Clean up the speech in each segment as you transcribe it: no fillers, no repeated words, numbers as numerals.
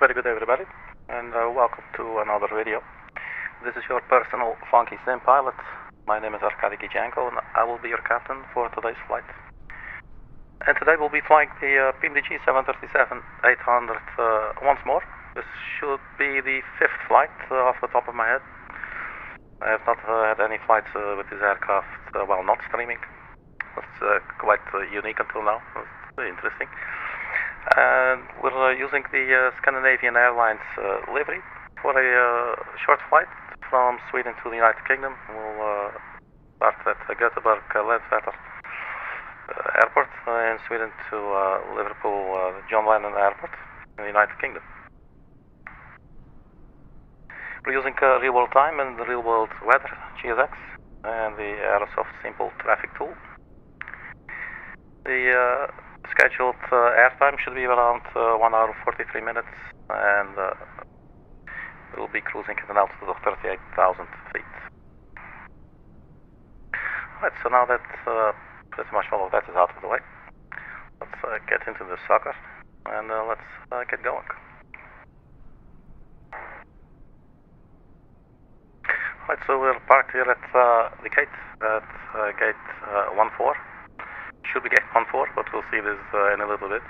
Very good everybody, and welcome to another video. This is your personal funky sim pilot. My name is Arkady Gidzenko and I will be your captain for today's flight. And today we'll be flying the PMDG 737-800 once more. This should be the 5th flight off the top of my head. I have not had any flights with this aircraft while not streaming. It's quite unique until now. It's very interesting. And we're using the Scandinavian Airlines livery for a short flight from Sweden to the United Kingdom. We'll start at Gothenburg, Landvetter Airport in Sweden to Liverpool, John Lennon Airport in the United Kingdom. We're using real-world time and real-world weather, GSX, and the Aerosoft Simple Traffic Tool. The scheduled airtime should be around 1 hour 43 minutes, and we'll be cruising at an altitude of 38,000 feet. Alright, so now that pretty much all of that is out of the way, let's get into the sucker and let's get going. Alright, so we're parked here at the gate, at gate 14. Should be gate 14, but we'll see this in a little bit.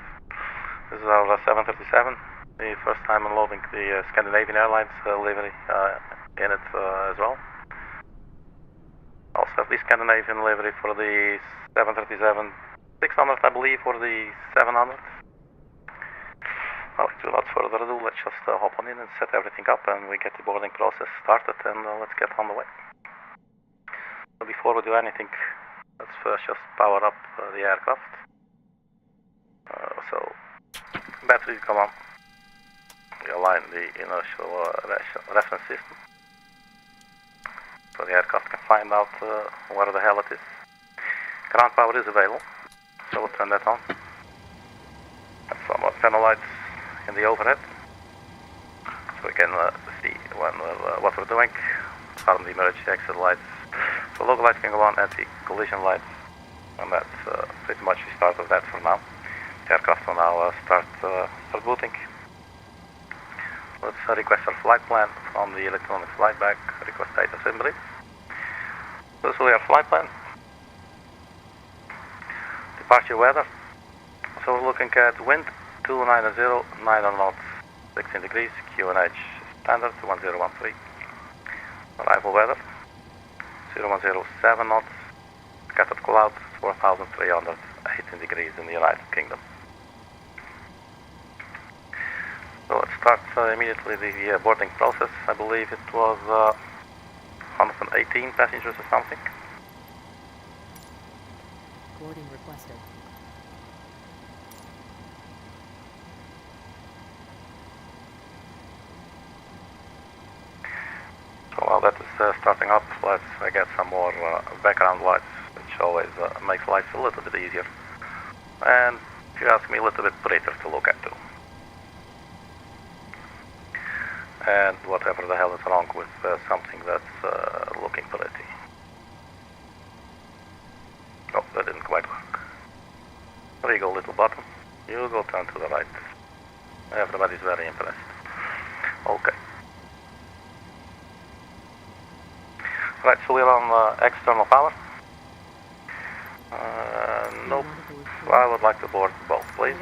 This is our 737, the first time unloading the Scandinavian Airlines livery in it as well. Also have the Scandinavian livery for the 737-600, I believe, or the 700. Well, without further ado, let's just hop on in and set everything up, and we get the boarding process started, and let's get on the way. So before we do anything, let's first just power up the aircraft. So, batteries come on. We align the inertial reference system, so the aircraft can find out where the hell it is. Ground power is available, so we'll turn that on. And some more panel lights in the overhead, so we can see when what we're doing. Arm the emergency exit lights. So local lights can go on, anti-collision lights, and that's pretty much the start of that for now. The aircraft will now start booting. Let's request our flight plan from the electronic flight bag, request data assembly. So this will be our flight plan. Departure weather. So we're looking at wind 290, 9 knots, 16 degrees, QNH standard 1013. Arrival weather 0107 knots, scattered clouds 4,318 degrees in the United Kingdom. So let's start immediately the boarding process. I believe it was 118 passengers or something. Boarding requested. So while that is starting up, let's get some more background lights, which always makes life a little bit easier. And if you ask me, a little bit prettier to look at too. And whatever the hell is wrong with something that's looking pretty. Oh, that didn't quite work. There you go, little button. You go turn to the right. Everybody's very impressed. Okay. Right, so we're on external power. Nope. I would like to board both, please.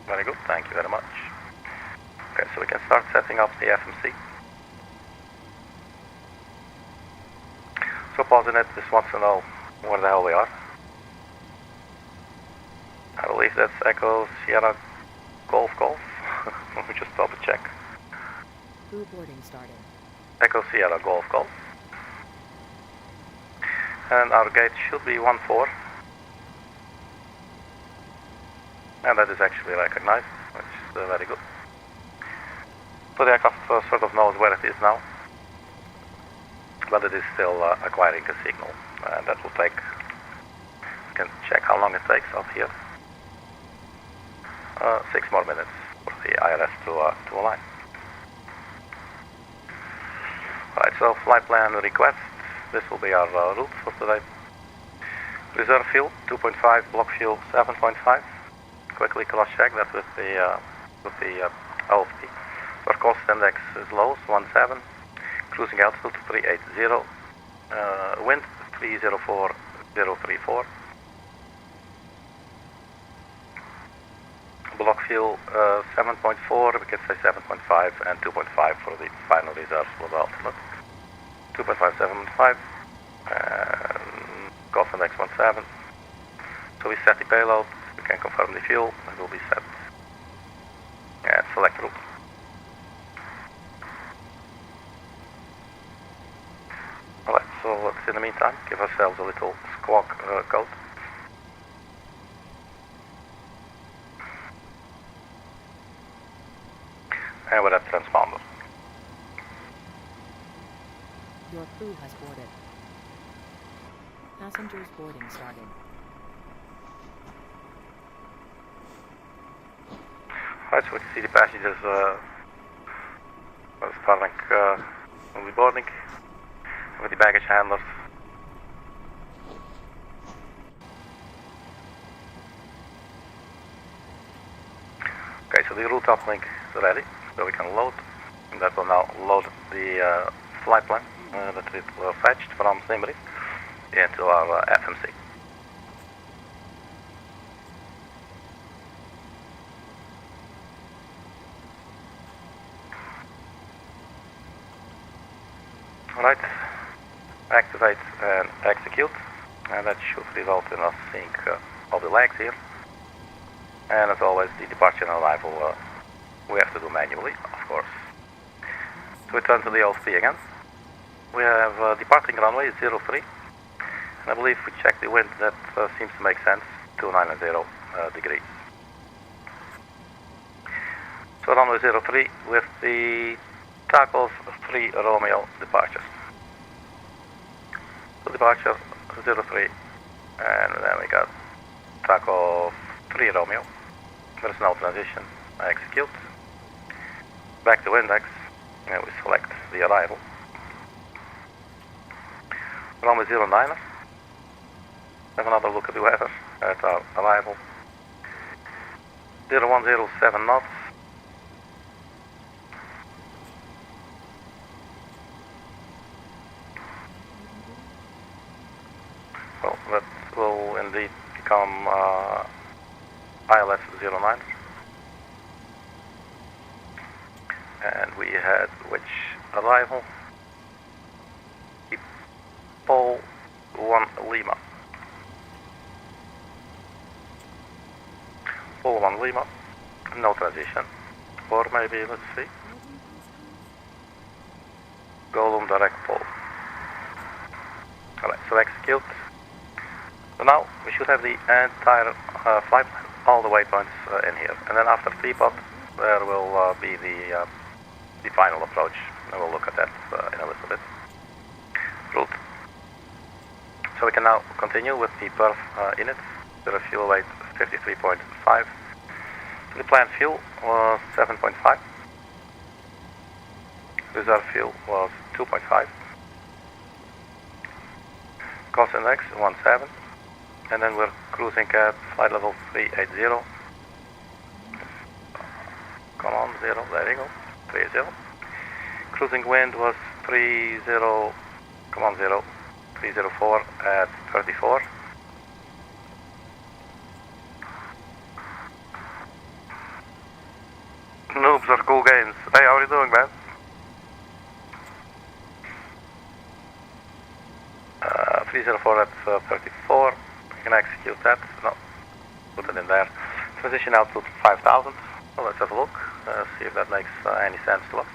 Very good, thank you very much. Okay, so we can start setting up the FMC. So pausing it, this wants to know where the hell we are. I believe that's Echo Sierra Golf Golf. Let me just double check. Crew boarding started. Echo Sierra Golf Golf. And our gate should be 14. And that is actually recognized, which is very good. So the aircraft sort of knows where it is now, but it is still acquiring a signal, and that will take, you can check how long it takes up here. 6 more minutes for the IRS to align. Alright, so flight plan request. This will be our route for today. Reserve fuel 2.5, block fuel 7.5. Quickly cross-check that with the OFP. Our cost index is low, 17. Cruising altitude 380. Wind 304034. Block fuel 7.4, we can say 7.5 and 2.5 for the final reserves for the ultimate. 2.5, 7.5, and cost index 17. So we set the payload, we can confirm the fuel, it will be set and select route. Alright, so let's in the meantime give ourselves a little squawk code. And we're at transponder. Your crew has boarded. Passengers boarding started. Alright, so we can see the passengers starting on the boarding with the baggage handlers. Okay, so the route uplink is ready, so we can load, and that will now load the flight plan that it fetched from Simri into our FMC. Alright, activate and execute, and that should result in us seeing all the legs here. And as always, the departure and arrival we have to do manually, of course. So we turn to the OFP again. We have departing runway 03, and I believe we check the wind, that seems to make sense, 290 degrees. So runway 03 with the takeoff 3 Romeo departure. So departure 03, and then we got takeoff 3 Romeo. There's no transition. I execute. Back to index, and we select the arrival. Runway 09. Have another look at the weather at our arrival. 0107 knots. Well, that will indeed become ILS 09. And we had which arrival? Pole 1 Lima. Pole 1 Lima. No transition. Or maybe, let's see. GOLUM direct pole. Alright, so execute. So now we should have the entire flight plan, all the waypoints in here. And then after teapot, there will be the final approach. And we'll look at that in a little bit. Route. So we can now continue with the perf init. The fuel weight 53.5. The planned fuel was 7.5. Reserve fuel was 2.5. Cost index 17. And then we're cruising at flight level 380. Come on, 0, there you go, 30. Cruising wind was 30, come on 0, 304 at 34. Noobs are cool games. Hey, how are you doing, man? 304 at 34. We can execute that. No, put it in there. Transition out to 5,000. Well, let's have a look. See if that makes any sense to us.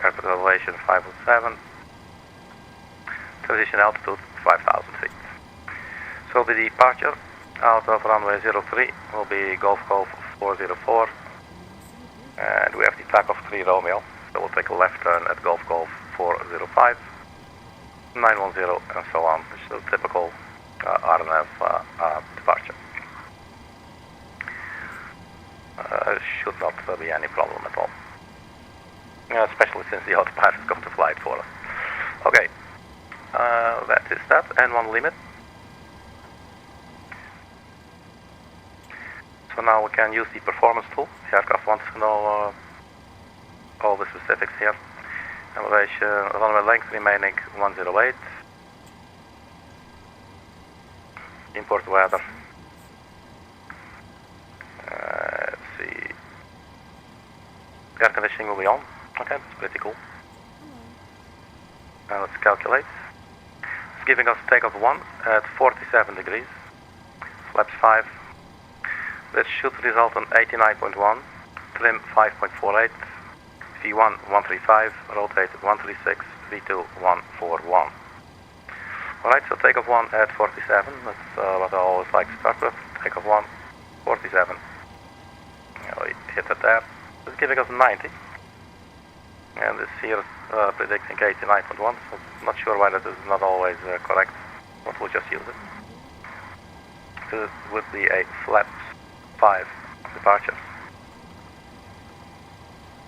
Airport elevation 507. Transition altitude 5,000 feet. So the departure out of runway 03 will be Golf Golf 404. And we have the takeoff 3 Romeo. So we'll take a left turn at Golf Golf 405, 910, and so on, which is a typical RNF departure. Should not be any problem at all. Especially since the autopilot has come to flight for us. Okay, that is that, and one limit. So now we can use the performance tool. The aircraft wants to know all the specifics here. Elevation, runway length remaining 108. Import weather. Let's see. Air conditioning will be on. Okay, that's pretty cool. Now let's calculate. It's giving us takeoff 1 at 47 degrees. Flaps 5. This should result in 89.1. Trim 5.48. V1 135. Rotate 136. V2 141. Alright, so takeoff 1 at 47. That's what I always like to start with. Takeoff 1, 47. We hit it there. It's giving us 90. And this here predicting 89.1, so I'm not sure why that is not always correct, but we'll just use it. So it would be a flaps 5 departure.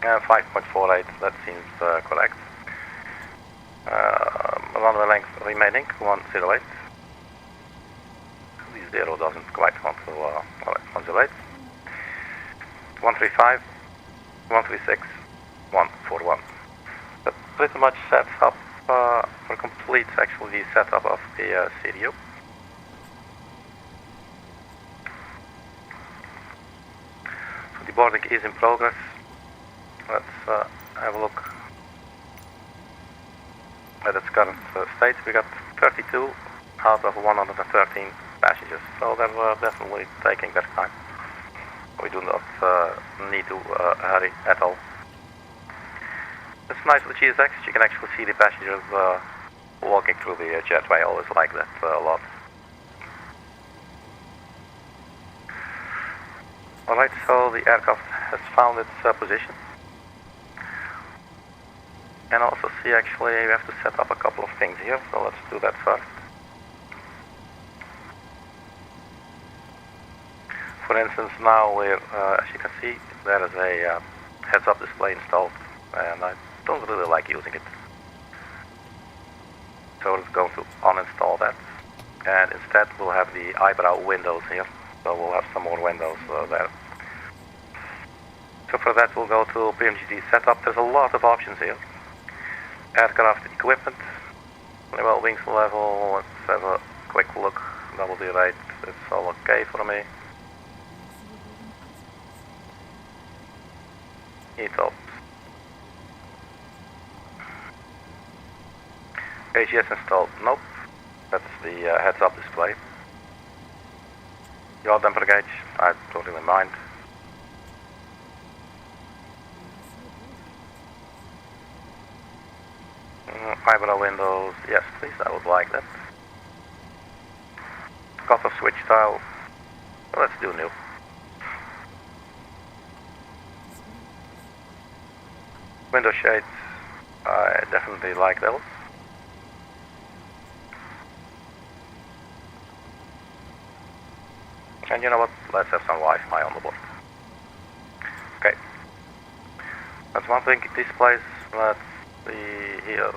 And 5.48, that seems correct. Runway length remaining 108. The 0 doesn't quite want to 108. 135, 136, 141. That pretty much sets up or completes actually the setup of the CDU. So the boarding is in progress. Let's have a look at its current state. We got 32 out of 113 passengers, so they're definitely taking their time. We do not need to hurry at all. It's nice with the GSX, you can actually see the passengers walking through the jetway. I always like that a lot. Alright, so the aircraft has found its position. And also see actually we have to set up a couple of things here, so let's do that first. For instance, now we're, as you can see, there is a heads-up display installed, and I don't really like using it. So we're going to uninstall that, and instead we'll have the eyebrow windows here, so we'll have some more windows there. So for that we'll go to PMDG setup. There's a lot of options here. Aircraft equipment, well, wings level, let's have a quick look. Double D rate, it's all okay for me. ETOPS. AGS installed, nope. That's the heads-up display. Yaw damper gauge, I don't really mind. Eyebrow windows, yes please, I would like that. Cutoff switch style, let's do new. Window shades, I definitely like those. And you know what, let's have some Wi-Fi on the board. Okay, that's one thing, displays, let's see here.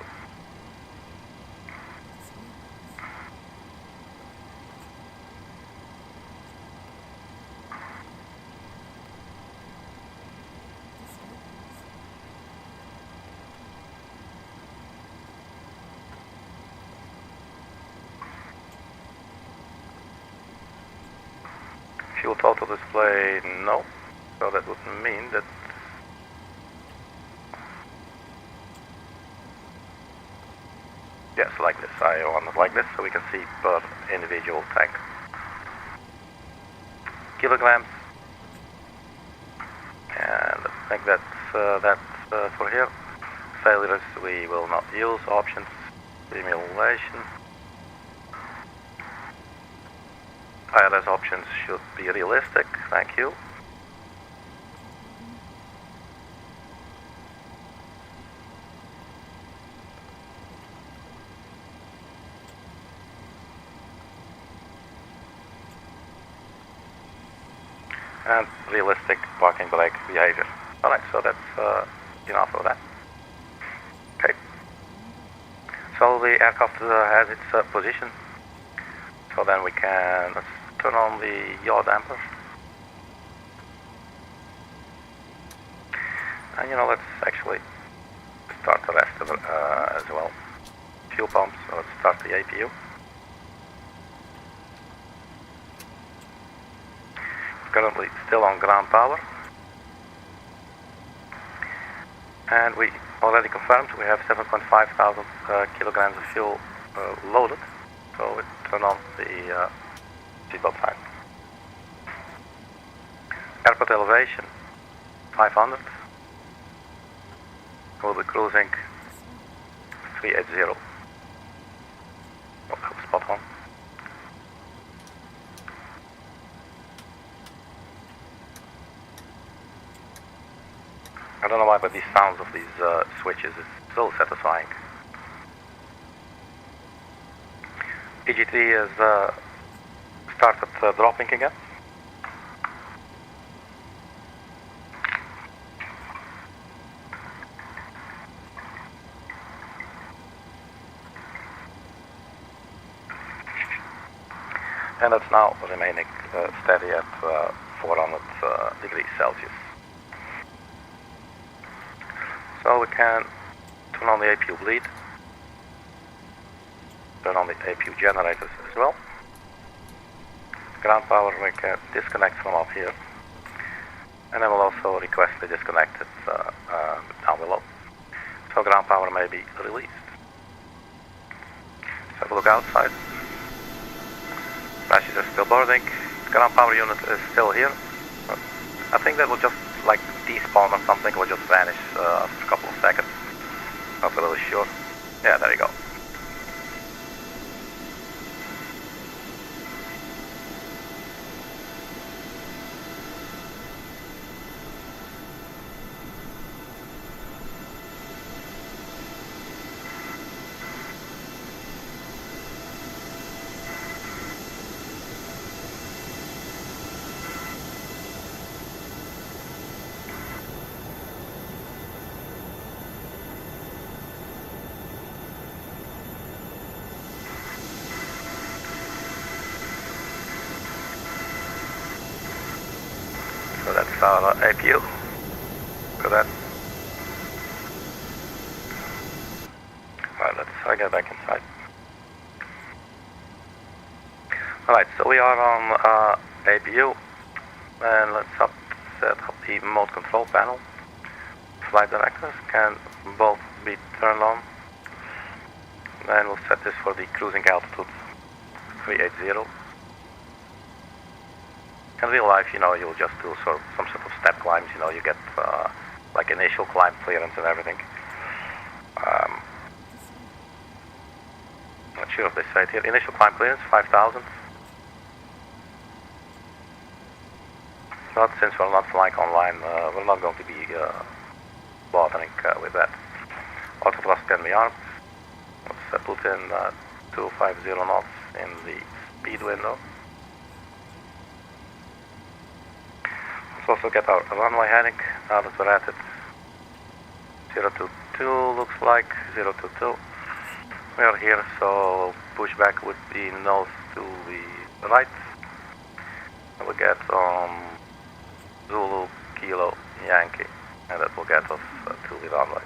Fuel total display, no. So that would mean that yes, like this. I want it like this so we can see per individual tank. Kilograms. And I think that's for here. Failures we will not use. Options. Simulation. ILS options should be realistic, thank you. And realistic parking brake behavior. Alright, so that's enough of that. Okay. So the aircraft has its position. So then we can, let's turn on the yaw damper. And you know, let's actually start the rest of it as well. Fuel pumps, so let's start the APU. Currently still on ground power. And we already confirmed we have 7.5 thousand kilograms of fuel loaded. So we turn on the seatbelt sign. Airport elevation 500. We'll be cruising 380. Oh, that was spot on. I don't know why, but these sounds of these switches is so satisfying. EGT has started dropping again. And it's now remaining steady at 400 degrees Celsius. So we can turn on the APU bleed, turn on the APU generators as well. Ground power we can disconnect from up here, and I will also request to disconnect it down below. So ground power may be released. Let's have a look outside. Crashes are still boarding. Ground power unit is still here. I think that will just like despawn or something, will just vanish after a couple of seconds. Not really sure. Yeah, there you go. So that's our APU. Look at that. Alright, let's get back inside. Alright, so we are on APU, and let's set up the mode control panel. Flight directors can both be turned on. Then we'll set this for the cruising altitude 380. In real life, you know, you'll just do some sort of step climbs. You know, you get like initial climb clearance and everything. Not sure if they say it here. Initial climb clearance 5,000. But since we're not flying online, we're not going to be bothering with that. Auto thrust can be armed. Let's put in 250 knots in the speed window. Let's also get our runway heading now that we're at it. 022 looks like 022. We are here, so push back would be nose to the right. And we get Zulu, Kilo, Yankee, and that will get us to the runway.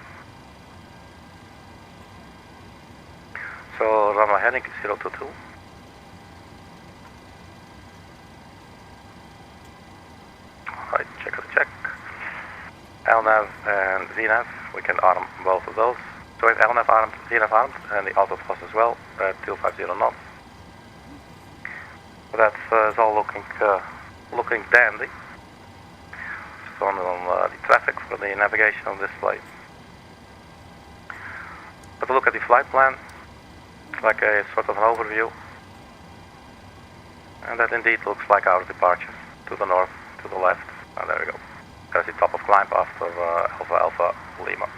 So runway heading is 022. Right, check. LNAV and VNAV, we can arm both of those. So if LNAV armed, VNAV armed, and the auto thrust as well at 250 knots. So that's all looking dandy. Just on the traffic for the navigational display. But look at the flight plan, like a sort of an overview. And that indeed looks like our departure to the north, to the left. And there we go. There's the top of climb after Alpha Alpha Lima.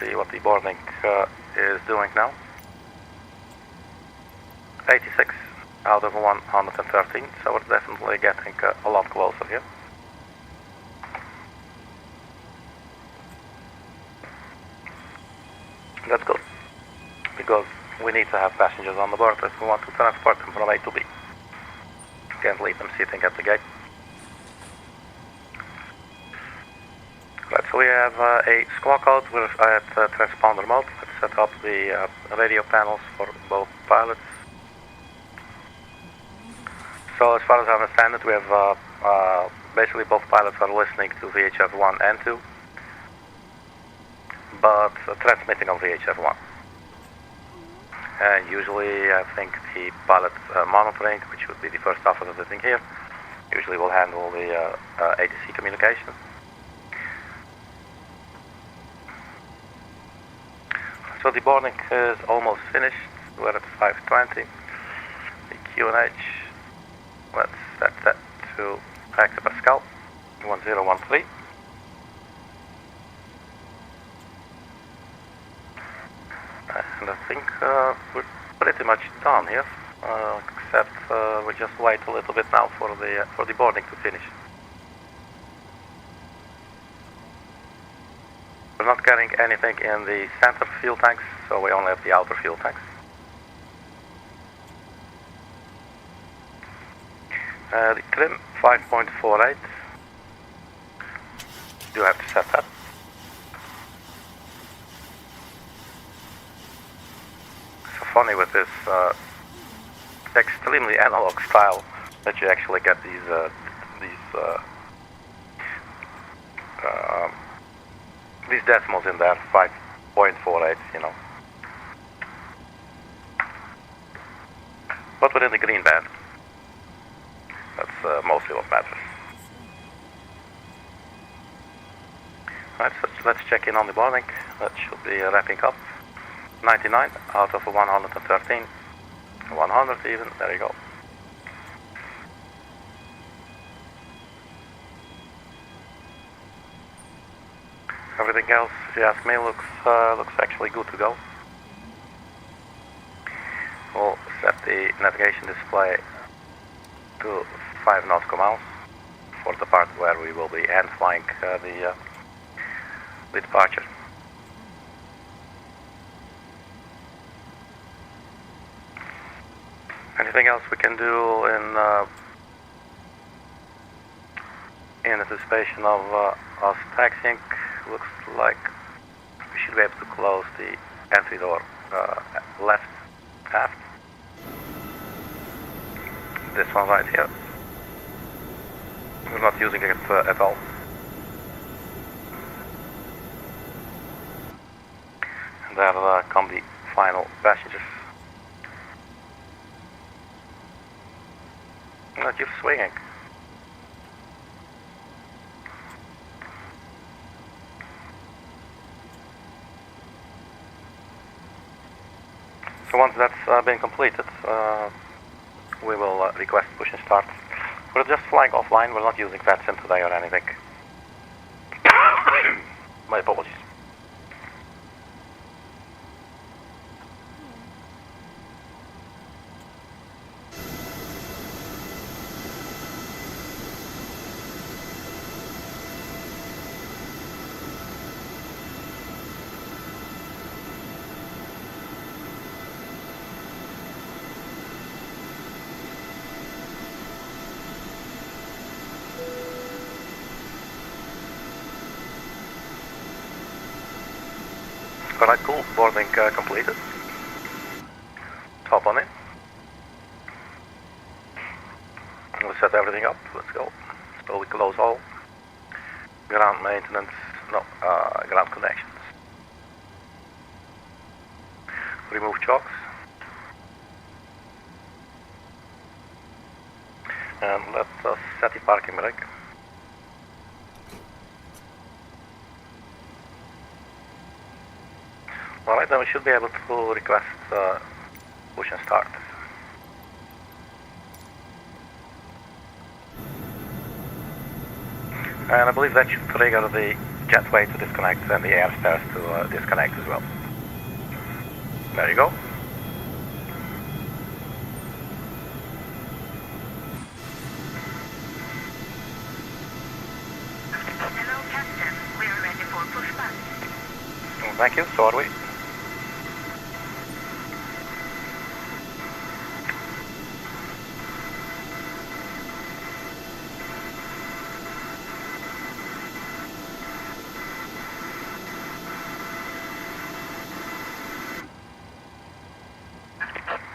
see what the boarding is doing now. 86 out of 113, so we're definitely getting a lot closer here. That's good, because we need to have passengers on the board if we want to transport them from A to B. Can't leave them sitting at the gate. Right, so we have a squawk code. We're at transponder mode. Let's set up the radio panels for both pilots. So as far as I understand it, we have basically both pilots are listening to VHF 1 and 2, but transmitting on VHF 1. And usually I think the pilot monitoring, which would be the first officer sitting here, usually will handle the ATC communication. So the boarding is almost finished. We're at 5:20. The QNH, let's set that to hectopascal, 1013. And I think we're pretty much done here, except we just wait a little bit now for the boarding to finish. We're not carrying anything in the center fuel tanks, so we only have the outer fuel tanks. The trim 5.48. You have to set that. So funny with this extremely analog style that you actually get these decimals in there, 5.48, you know. But within the green band. That's mostly what matters. Alright, so let's check in on the boarding. That should be wrapping up. 99 out of 113. 100 even, there you go. Everything else, if you ask me, looks actually good to go. We'll set the navigation display to 5 nautical miles for the part where we will be hand flying the departure. Anything else we can do in anticipation of us taxiing? Looks like we should be able to close the entry door left aft. This one right here. We're not using it at all. And there come the final passengers. Not you swinging. So once that's been completed, we will request push and start. We're just flying offline, we're not using VATSIM today or anything. My apologies. Alright, cool. Boarding completed. Hop on in. We'll set everything up. Let's go. Slowly close all. Ground maintenance. No, ground connections. Remove chocks. And let us set the parking brake. Alright, then we should be able to request push and start. And I believe that should trigger the jetway to disconnect and the air stairs to disconnect as well. There you go. Hello, Captain. We're ready for pushback. Thank you, so are we.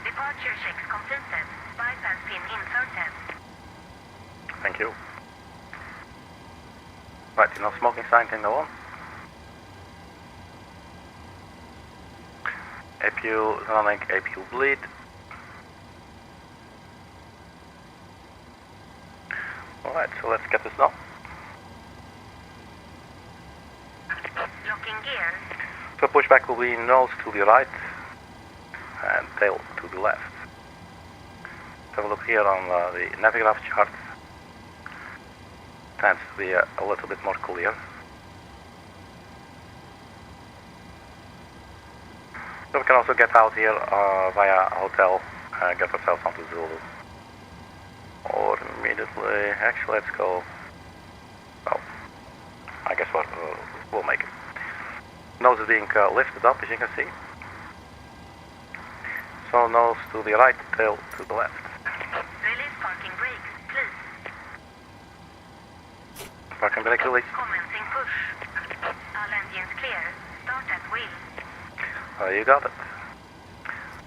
Departure checks completed. Bypass pin inserted. Thank you. Right, no smoking sign in the one. APU running, APU bleed. Alright, so let's get this done. Locking gear. So pushback will be nose to the right and tail to the left. Have a look here on the Navigraph chart. Tends to be a little bit more clear. So we can also get out here via hotel and get ourselves onto Zulu. Or immediately, actually let's go, well, I guess we'll make it. Nose is being lifted up, as you can see. So nose to the right, tail to the left. Release parking brakes, please. Parking brake release. Commencing push. All engines clear. Start at wheel. You got it.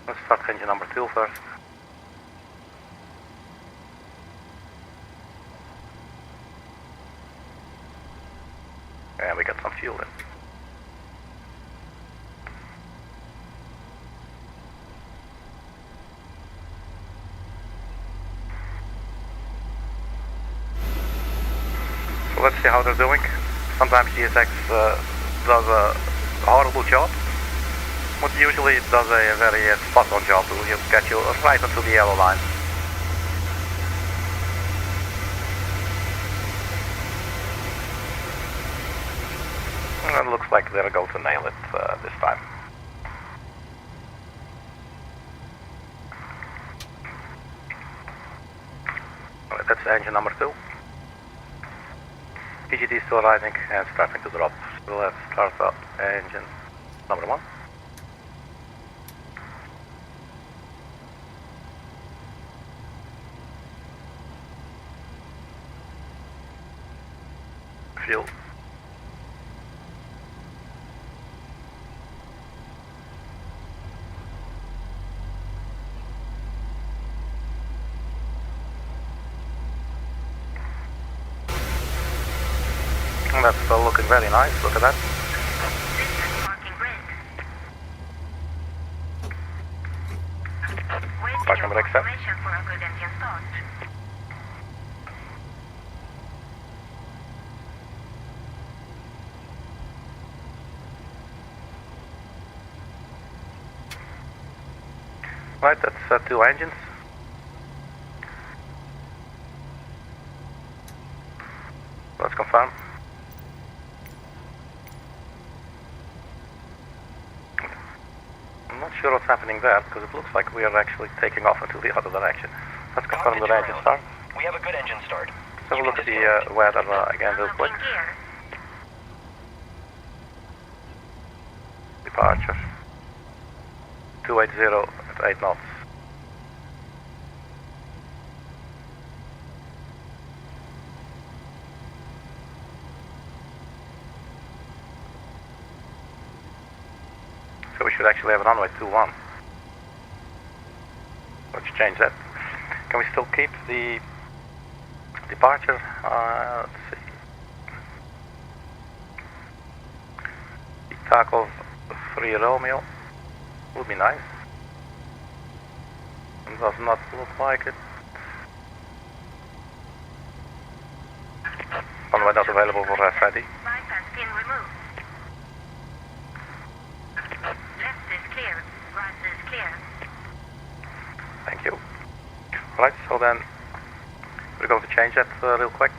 Let's start engine number 2 first. And we got some fuel in. So let's see how they're doing. Sometimes GSX does a horrible job, but usually it does a very spot-on job. It will get you right onto the yellow line. And it looks like they're going to nail it this time. Alright, that's engine number 2. EGD still rising and starting to drop. So let's start up engine number 1. Fuel. And that's looking very nice, look at that. Parking brakes. Wait Parking for brakes set. confirmation for a good engine start. Right, that's 2 engines. Let's confirm. I'm not sure what's happening there because it looks like we are actually taking off into the other direction. Let's confirm the engine start. We have a good engine start. So we'll look at the weather again real quick. Locking gear. Departure. 280 at 8 knots. So we should actually have a runway 21. Let's change that. Can we still keep the departure? Let's see. The takeoff 3 Romeo would be nice. It does not look like it. Runway not available for ready. Bypass pin removed. Left is clear. Right is clear. Thank you. Right, so then we're going to change that real quick.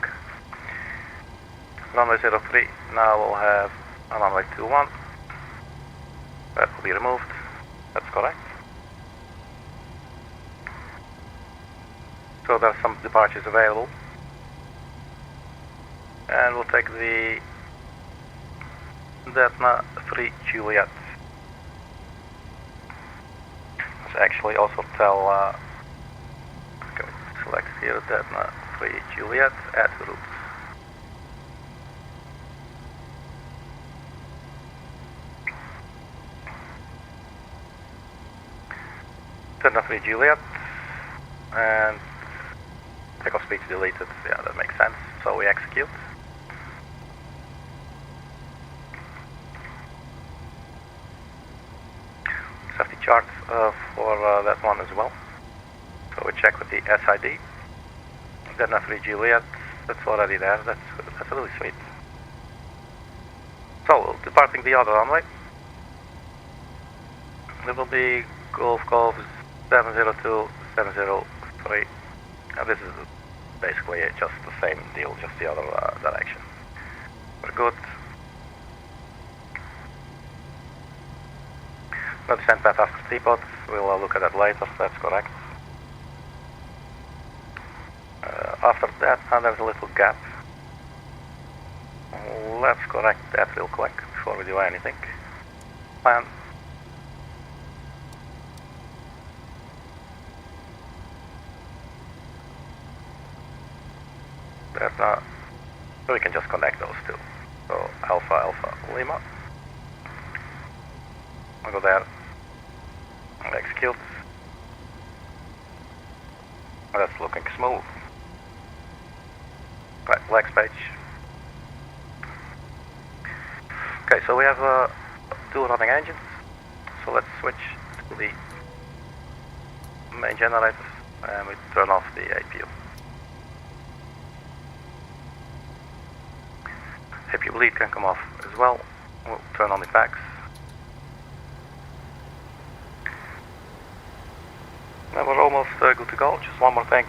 Runway 03, now we'll have a runway 21. That will be removed. That's correct. So there are some departures available. And we'll take the DETNA 3 Juliet. Let's actually also tell, okay, select here DETNA 3 Juliet, add routes. DETNA 3 Juliet, and takeoff speed deleted, yeah, that makes sense, so we execute. Safety chart for that one as well. So we check with the SID. DETNA 3 Juliet, that's already there, that's really sweet. So, departing the other runway. It will be Golf 702, 703. And this is basically just the same deal, just the other direction. We're good. No descent path after teapot, we'll look at that later, that's correct. After that, there's a little gap. Let's correct that real quick before we do anything. Plan. There's not, so we can just connect those two. So Alpha, Alpha, Lima. I'll go there. I'll execute. That's looking smooth. Right, next page. Okay, so we have two running engines. So let's switch to the main generators and we turn off the APU. APU bleed can come off as well. We'll turn on the packs. And we're almost good to go. Just one more thing.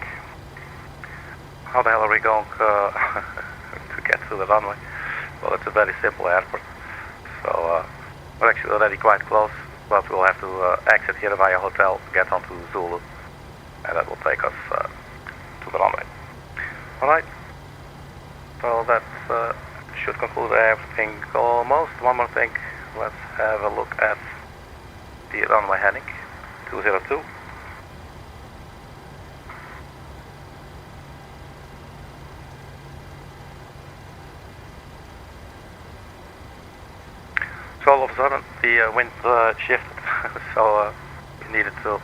How the hell are we going to get to the runway? Well, it's a very simple airport. So we're actually already quite close, but we'll have to exit here via hotel, get onto Zulu, and that will take us to the runway. Alright, so that should conclude everything almost. One more thing, let's have a look at the runway heading, 202. So all of a sudden the wind shifted, so we needed to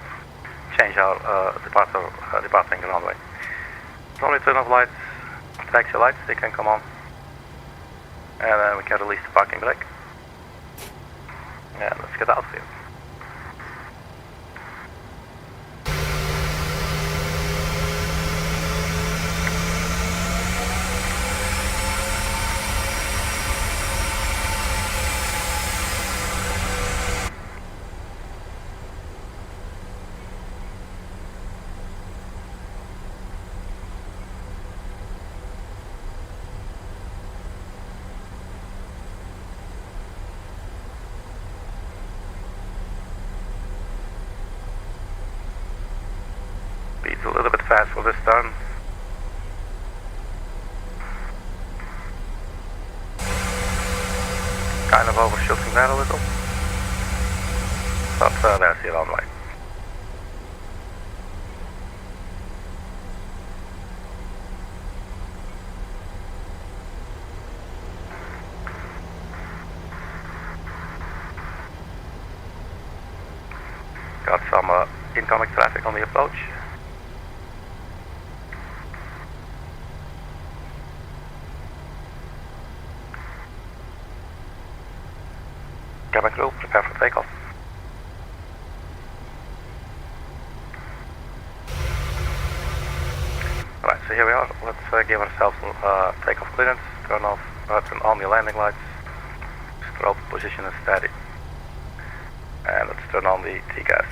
change our departing runway. So only turn off lights, taxi lights, they can come on, and then we can release the parking brake. And let's get out of here. Speed's a little bit fast for this turn. Kind of overshooting that a little. But there's the runway. Got some incoming traffic on the approach. Cabin crew, prepare for takeoff. Right, so here we are. Let's give ourselves takeoff clearance. Turn on the landing lights. Strobe position is steady. And let's turn on the T-gas.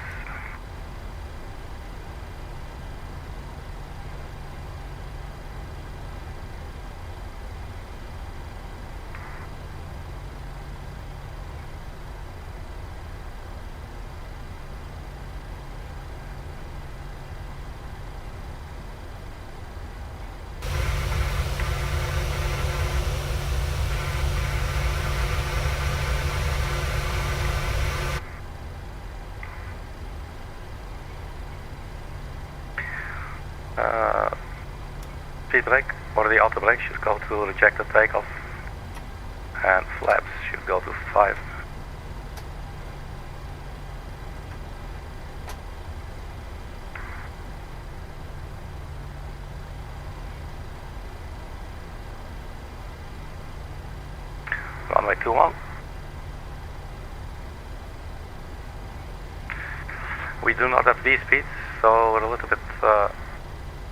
brake, or the auto brake should go to rejected takeoff, and flaps should go to 5. Runway 21. We do not have V speeds, so we're a little bit,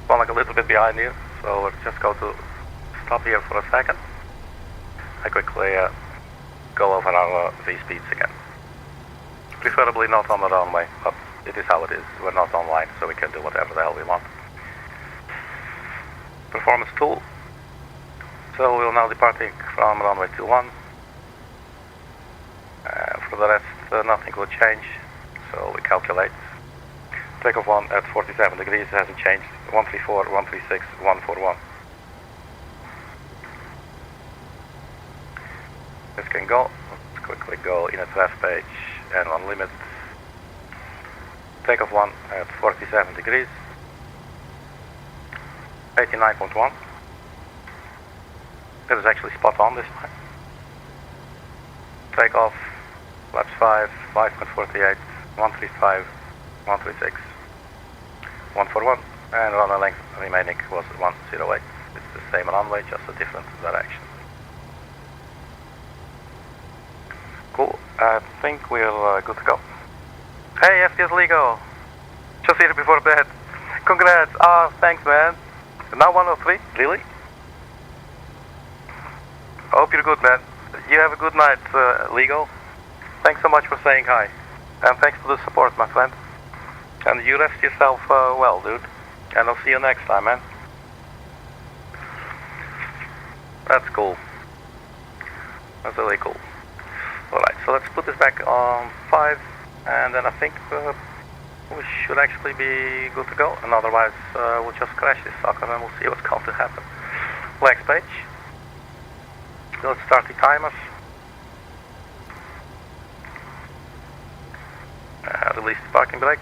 falling a little bit behind here. So we'll just go to stop here for a second. I quickly go over our V speeds again. Preferably not on the runway, but it is how it is. We're not online, so we can do whatever the hell we want. Performance tool. So we'll now departing from runway 21. For the rest, nothing will change. So we calculate. Takeoff 1 at 47 degrees hasn't changed. 134, 136, 141. This can go. Let's quickly go in a draft page and on limit. Takeoff 1 at 47 degrees. 89.1. That is actually spot on this time. Takeoff, flaps 5, 5.48, 135, 136, 141, and runway length remaining was 108. It's the same runway, just a different direction. Cool, I think we're good to go. Hey, FTS Lego! Just here before bed. Congrats! Ah, thanks, man. Now 103? Really? Hope you're good, man. You have a good night, Lego. Thanks so much for saying hi. And thanks for the support, my friend. And you rest yourself well, dude. And I'll see you next time, man. That's cool. That's really cool. Alright, so let's put this back on 5. And then I think we should actually be good to go. And otherwise, we'll just crash this sucker and we'll see what's going to happen. Next page. Let's start the timers. Release the parking brake.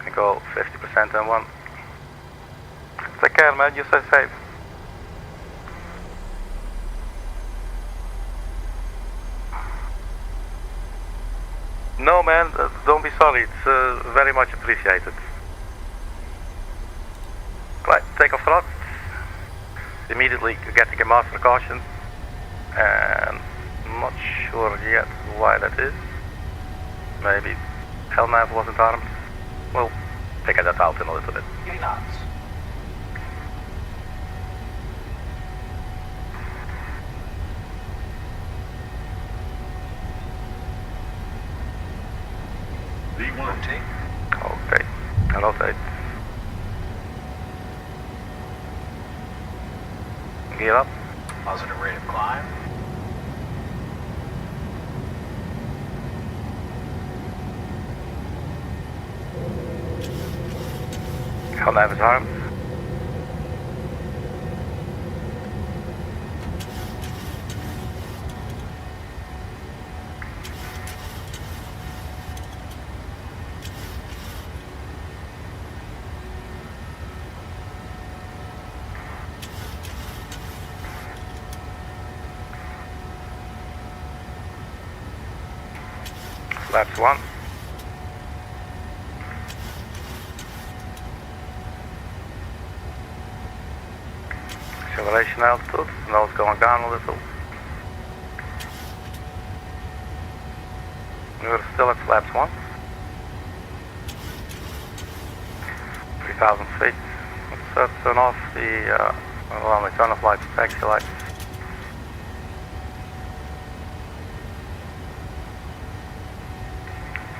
And go 50% and 1. Take care, man. You stay safe. No, man. Don't be sorry. It's very much appreciated. Right. Take off thrust. Immediately getting a master caution, and I'm not sure yet why that is. Maybe LNAV wasn't armed. We'll figure that out in a little bit. Okay, and rotate. Gear up. Positive rate of climb. LNAV is armed. Flaps 1. Acceleration altitude, nose going down a little. We're still at flaps 1. 3,000 feet. Let's turn off the runway turn off lights, taxi lights.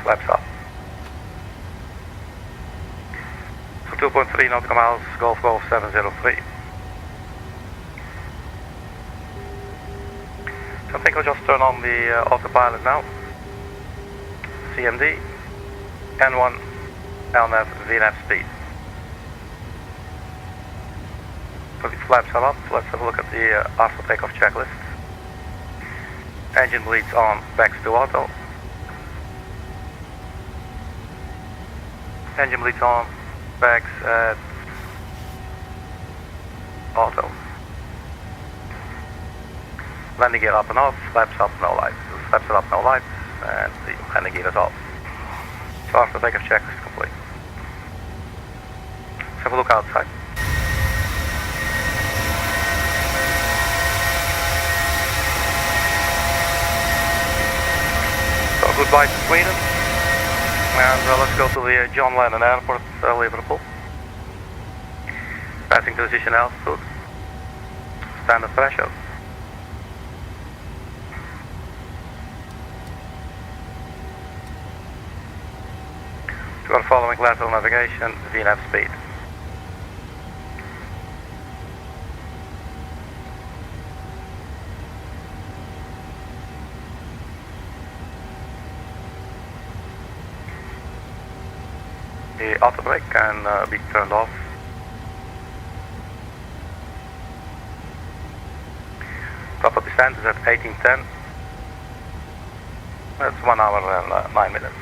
Flaps up. So 2.3 nautical miles, Golf 703. So I think I'll just turn on the autopilot now. CMD, N1, LNAV, VNAV speed. So the flaps are up. Let's have a look at the after takeoff checklist. Engine bleeds on, backs to auto. Engine bleeds on, backs at auto. Landing gear up and off, flaps up, no lights. Flaps are up, no lights, and the landing gear is off. So after takeoff check is complete. Let's have a look outside. So goodbye to Sweden, and let's go to the John Lennon Airport, Liverpool. Passing transition altitude, standard threshold. We are following lateral navigation, VNAV speed. The auto brake can be turned off. Top of descent is at 1810. That's 1 hour and 9 minutes.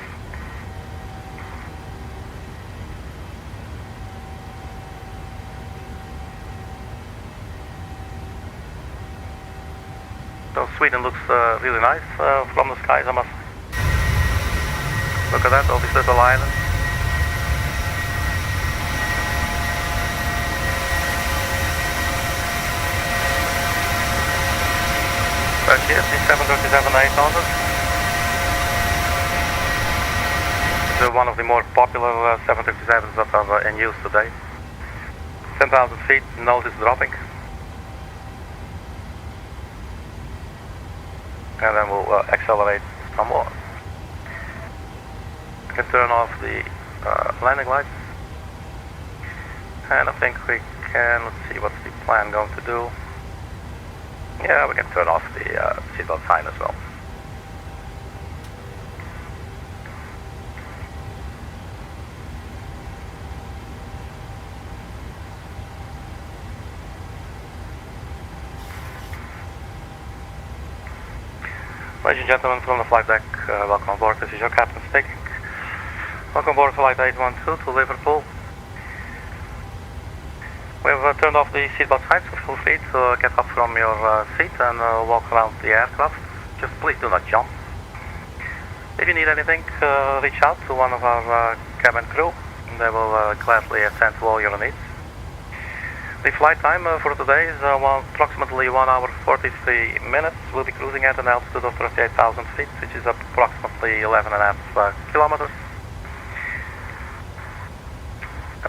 So Sweden looks really nice from the skies, I must say. Look at that, all these little islands. Here's the 737-800. It's one of the more popular 737s that are in use today. 10,000 feet, nose is dropping. And then we'll accelerate some more. We can turn off the landing lights. And I think we can, let's see what's the plan going to do. Yeah, we can turn off the seatbelt sign as well. Ladies and gentlemen from the flight deck, welcome on board. This is your captain speaking. Welcome aboard flight 812 to Liverpool. We've turned off the seatbelt signs, so feel free to get up from your seat and walk around the aircraft. Just please do not jump. If you need anything, reach out to one of our cabin crew. They will gladly attend to all your needs. The flight time for today is approximately 1 hour 43 minutes. We'll be cruising at an altitude of 38,000 feet, which is approximately 11.5 kilometers.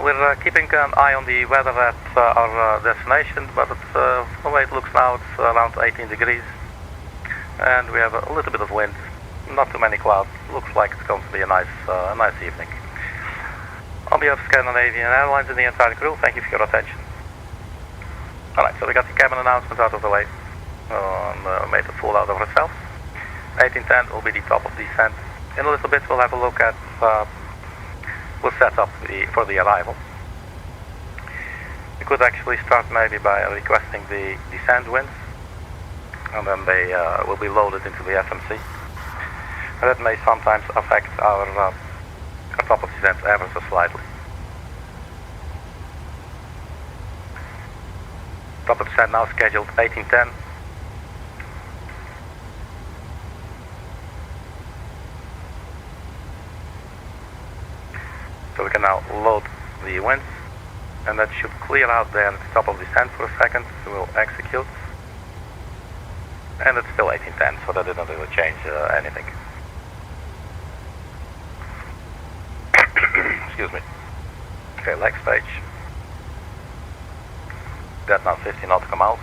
We're keeping an eye on the weather at our destination, but it's, the way it looks now, it's around 18 degrees. And we have a little bit of wind, not too many clouds. Looks like it's going to be a nice evening. On behalf of Scandinavian Airlines and the entire crew, thank you for your attention. Alright, so we got the cabin announcement out of the way. Made a fool out of ourselves. 1810 will be the top of descent. In a little bit we'll have a look at we'll set up for the arrival. We could actually start maybe by requesting the descent winds, and then they will be loaded into the FMC. And that may sometimes affect our top of descent ever so slightly. Top of descent now scheduled 1810. So we can now load the winds, and that should clear out there at the top of descent for a second. So we'll execute. And it's still 1810, so that didn't really change anything. Excuse me. Okay, leg stage. DETNA 50 not to come out.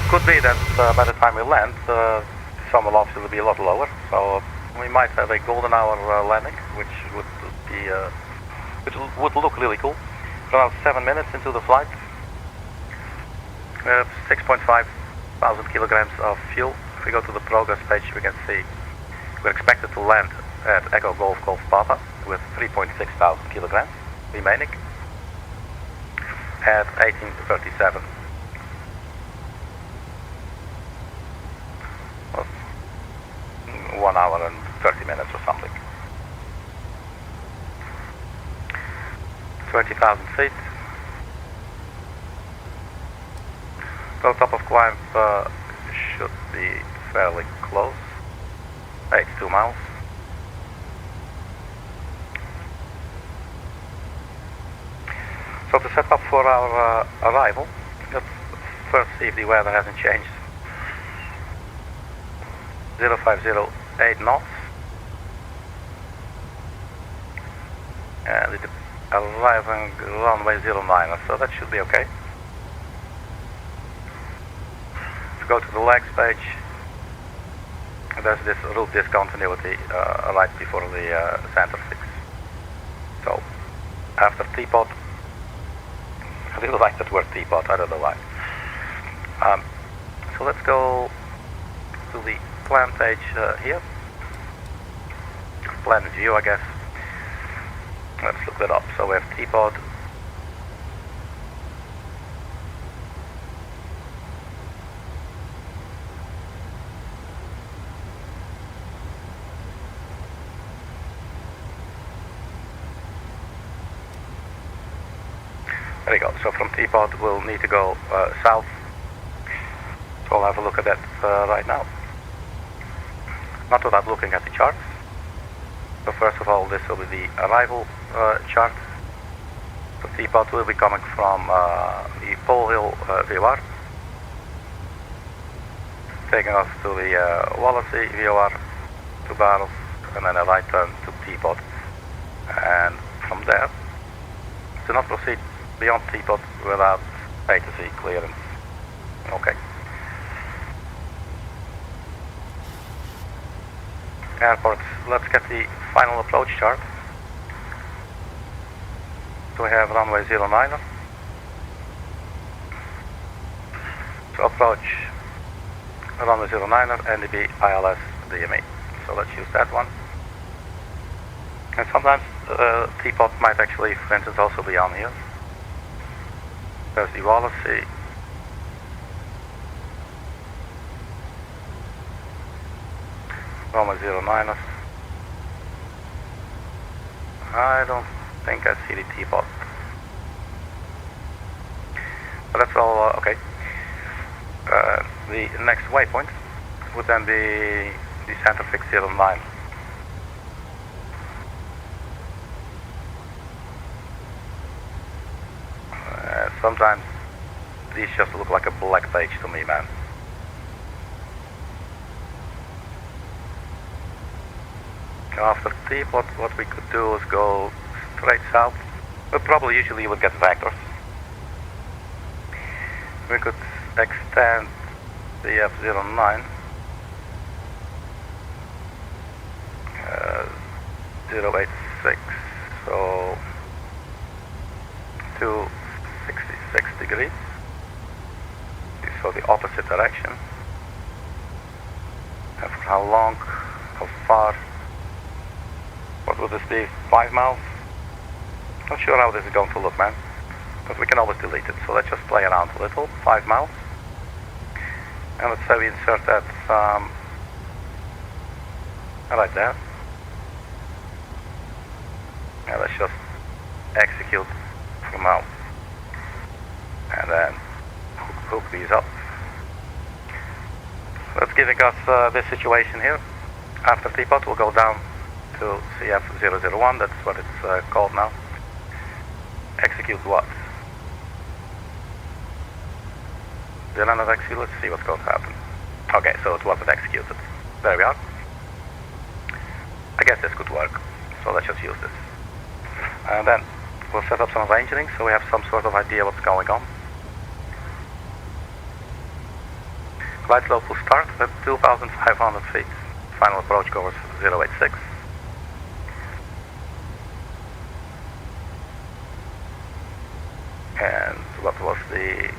Could be that by the time we land, some velocity will be a lot lower, so we might have a golden hour landing, which would be would look really cool. Around 7 minutes into the flight, we have 6.5 thousand kilograms of fuel. If we go to the progress page, we can see we're expected to land at Echo Golf Golf Papa with 3.6 thousand kilograms remaining at 1837. 20,000 feet. So top of climb should be fairly close. 82 miles. So to set up for our arrival, let's first see if the weather hasn't changed. 0508 knots. And it arriving runway 09, so that should be okay. To go to the legs page, there's this route discontinuity right before the center fix. So after teapot, I really like that word teapot, I don't know why. So let's go to the plan page here. Plan view, I guess. Let's look that up. So we have teapot. There you go. So from teapot we'll need to go south. So I'll have a look at that right now. Not without looking at the charts. So first of all, this will be the arrival chart. So teapot will be coming from the Pole Hill VOR, taking us to the Wallasey VOR, 2 barrels, and then a right turn to teapot. And from there, do not proceed beyond teapot without A to C clearance. Okay. Airport, let's get the final approach chart. So we have runway 09. So approach runway 09, NDB, ILS, DME. So let's use that one. And sometimes teapot might actually, for instance, also be on here. There's the Wallasey. Runway 09. I don't think I see the teapot. But that's all okay. The next waypoint would then be the center fix 09. Sometimes these just look like a black page to me, man. After teapot, what we could do is go straight south. We probably usually would get vectors. We could extend the F09 086, so 266 degrees. So the opposite direction. And for how long, how far? What would this be? 5 miles? Not sure how this is going to look, man. But we can always delete it. So let's just play around a little. 5 miles. And let's say we insert that right there. And let's just execute from now. And then hook these up. That's giving us this situation here. After teapot, we'll go down to CF001, that's what it's called now. Execute what? The Lennon execute, let's see what's going to happen. Okay, so it wasn't executed. There we are. I guess this could work, so let's just use this. And then we'll set up some engineering so we have some sort of idea what's going on. Glide slope will start at 2,500 feet. Final approach covers 086. And what was the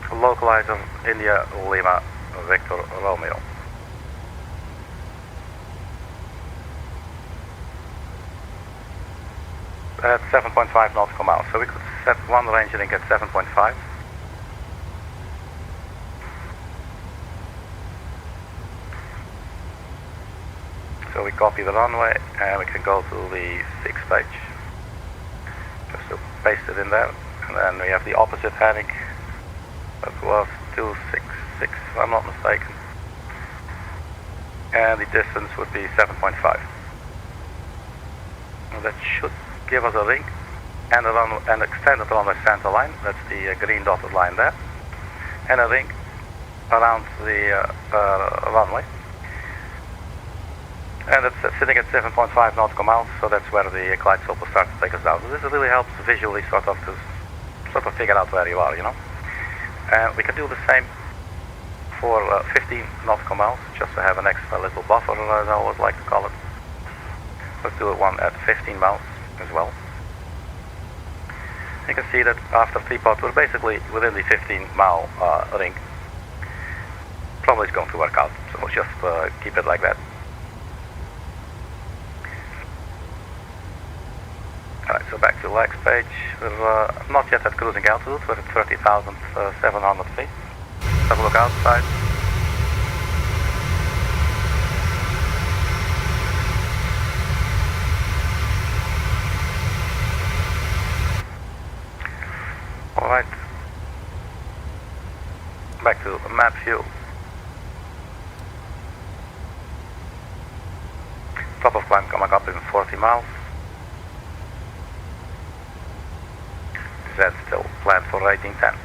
localizer? India Lima Victor Romeo. At 7.5 nautical miles, so we could set one range link at 7.5. So we copy the runway and we can go to the fix page. Just to pasted in there. And then we have the opposite heading. That was 266, if I'm not mistaken. And the distance would be 7.5. That should give us a ring and an extended runway center line. That's the green dotted line there. And a ring around the runway. And it's sitting at 7.5 nautical miles, so that's where the glide slope will start to take us down. So this really helps visually sort of figure out where you are, you know. And we can do the same for 15 nautical miles, just to have an extra little buffer, as I always like to call it. Let's do one at 15 miles as well. You can see that after teapot, we're basically within the 15-mile ring. Probably it's going to work out, so we'll just keep it like that. Alright, so back to legs page. We're not yet at cruising altitude, we're at 30,700 feet. Let's have a look outside. Alright. Back to map view. Top of climb coming up in 40 miles. That's still planned for 1810.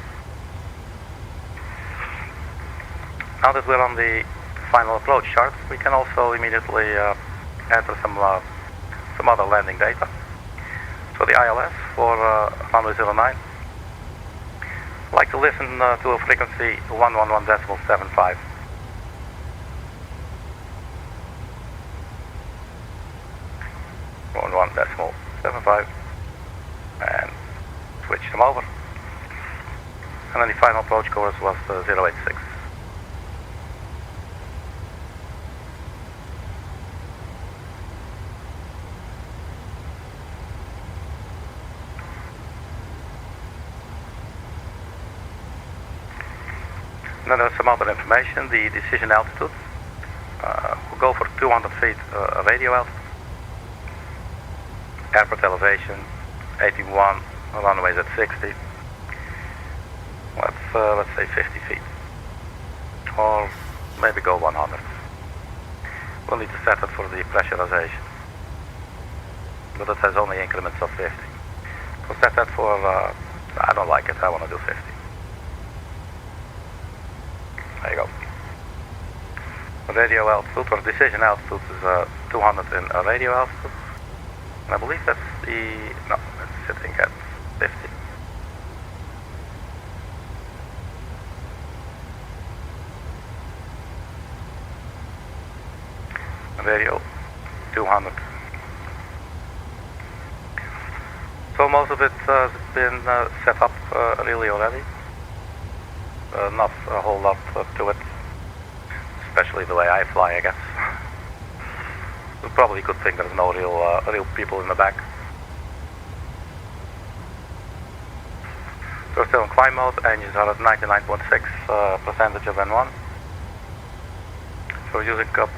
Now that we're on the final approach chart, we can also immediately enter some other landing data. So the ILS for runway 09. I'd like to listen to a frequency 111.75. One decimal 75, and switch them over. And then the final approach course was 086. And then there's some other information. The decision altitude. We'll go for 200 feet radio altitude. Airport elevation 81, runways at 60. Let's say 50 feet, or maybe go 100. We'll need to set it for the pressurization, but it has only increments of 50. We'll set that for. I don't like it. I want to do 50. There you go. Radio altitude or decision altitude is 200 in radio altitude. And I believe that's no, it's sitting at 50. Radio 200. So most of it has been set up really already. Not a whole lot to it, especially the way I fly, I guess. Probably a good thing there's no real people in the back. So we're still in climb mode. Engines are at 99.6 percentage of N1. So we're using up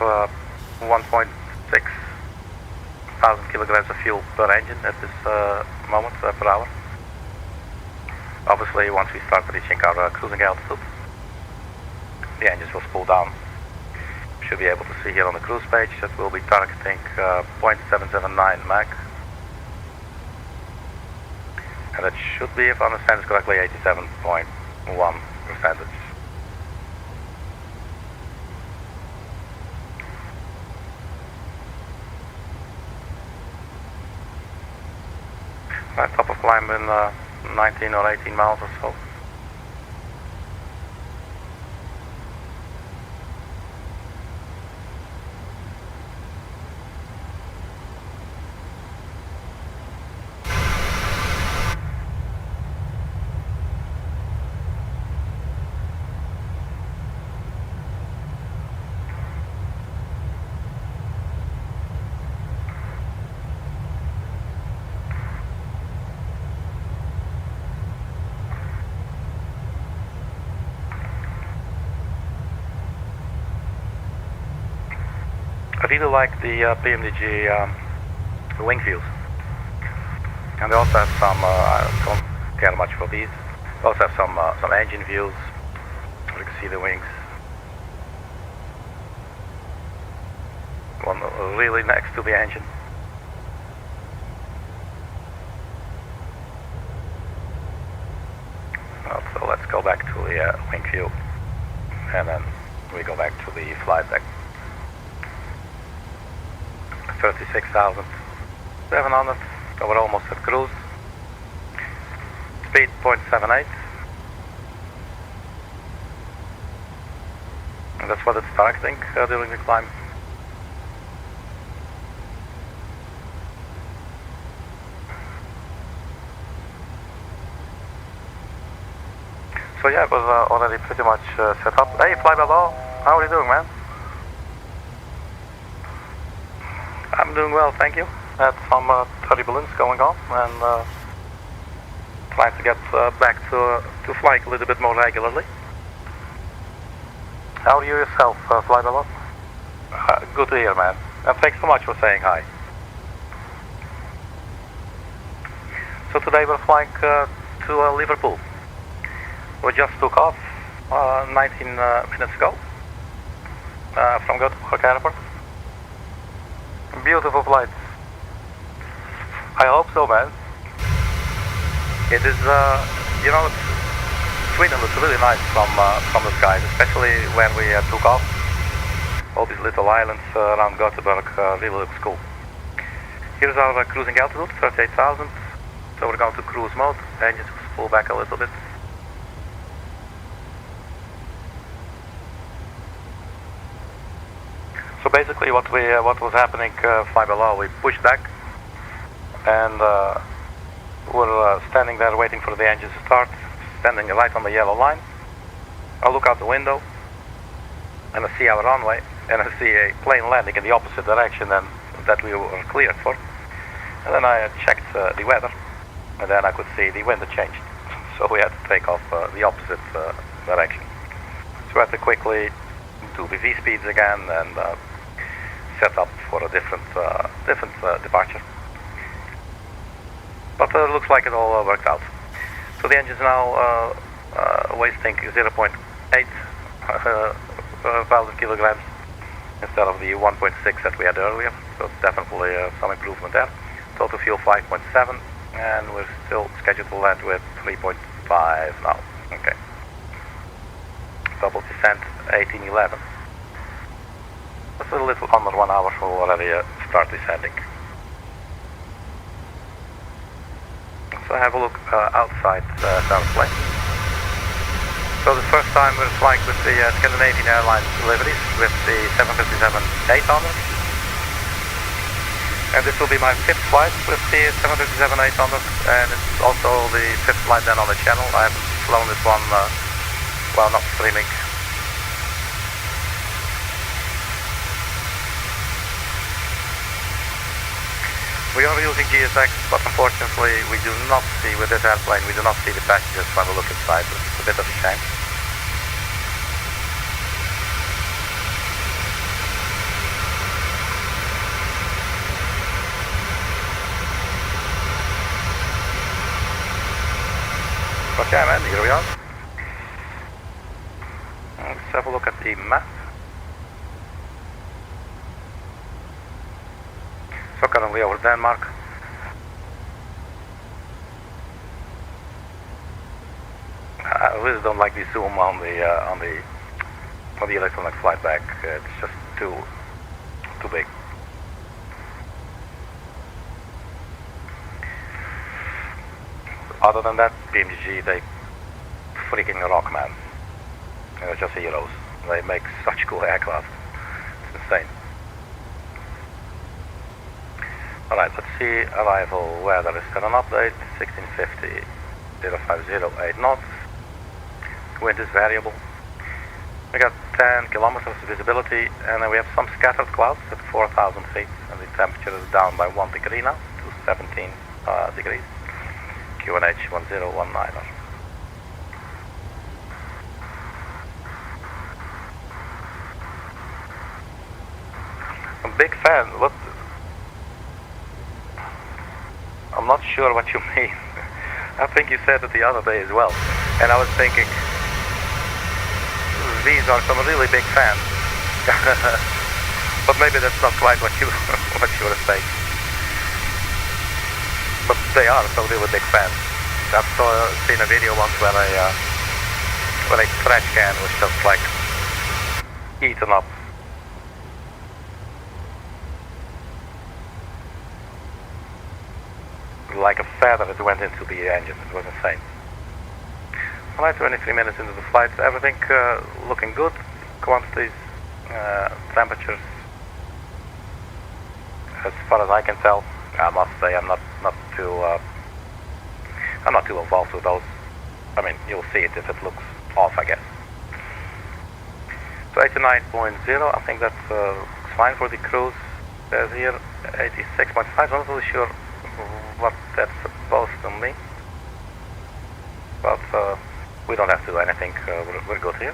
1.6 thousand kilograms of fuel per engine at this moment per hour. Obviously, once we start reaching our cruising altitude, the engines will spool down. Should be able to see here on the cruise page that we'll be targeting 0.779 Mach. And that should be, if I understand this correctly, 87.1 percentage. Right, top of climb in 19 or 18 miles or so. I really like the PMDG wing views. And they also have some, I don't care much for these. They also have some engine views. You can see the wings. One really next to the engine. So let's go back to the wing view, and then we go back to the flight deck. 36,700, so we're almost at cruise. Speed 0.78. And that's what it's targeting during the climb. So yeah, it was already pretty much set up. Hey, fly below. How are you doing, man? I'm doing well, thank you. Had some turbulence going on, and trying to get back to flying a little bit more regularly. How are you yourself, fly below? Good to hear, man. And thanks so much for saying hi. So today we're flying to Liverpool. We just took off 19 minutes ago from Gothenburg airport. Beautiful flight. I hope so, man. It is, you know, Sweden looks really nice from the skies, especially when we took off. All these little islands around Gothenburg really looks cool. Here's our cruising altitude, 38,000. So we're going to cruise mode. Engines pull back a little bit. So basically what was happening fly below, we pushed back and we're standing there waiting for the engines to start, standing right on the yellow line. I look out the window and I see our runway and I see a plane landing in the opposite direction than that we were cleared for. And then I checked the weather and then I could see the wind had changed. So we had to take off the opposite direction. So we had to quickly do the V-speeds again and set up for a different departure. But it looks like it all worked out. So the engine's now wasting 0.8 thousand kilograms instead of the 1.6 that we had earlier. So it's definitely some improvement there. Total fuel 5.7, and we're still scheduled to land with 3.5 now. Okay. Double descent 1811. That's a little under 1 hour, so we'll already start descending. So have a look outside our plane. So the first time we're flying with the Scandinavian Airlines deliveries with the 757-800. And this will be my 5th flight with the 757-800, and it's also the 5th flight then on the channel. I haven't flown this one, well, not streaming. We are using GSX, but unfortunately we do not see, with this airplane, we do not see the passengers when we look inside. It's a bit of a shame. But yeah, man, here we are. Let's have a look at the map. So currently over Denmark. I really don't like the zoom on the electronic flight back. It's just too big. Other than that, PMDG, they freaking rock, man. They're just heroes. They make such cool aircraft. It's insane. Alright, let's see arrival weather. Is there an update? 1650, 050, 8 knots. Wind is variable. We got 10 kilometers visibility, and then we have some scattered clouds at 4,000 feet, and the temperature is down by 1 degree now to 17 degrees. QNH 1019er. I'm a I'm not sure what you mean. I think you said it the other day as well. And I was thinking, these are some really big fans. But maybe that's not quite what you were saying. But they are some really big fans. I've seen a video once when a trash can was just like eaten up. Like a feather that went into the engine. It was insane. Alright, 23 minutes into the flight. Everything looking good. Quantities, temperatures. As far as I can tell, I must say I'm not too involved with those. I mean, you'll see it if it looks off, I guess. So 89.0, I think that's fine for the cruise. There's here 86.5. I'm not really sure what that's supposed to mean, but we don't have to do anything. We're good here.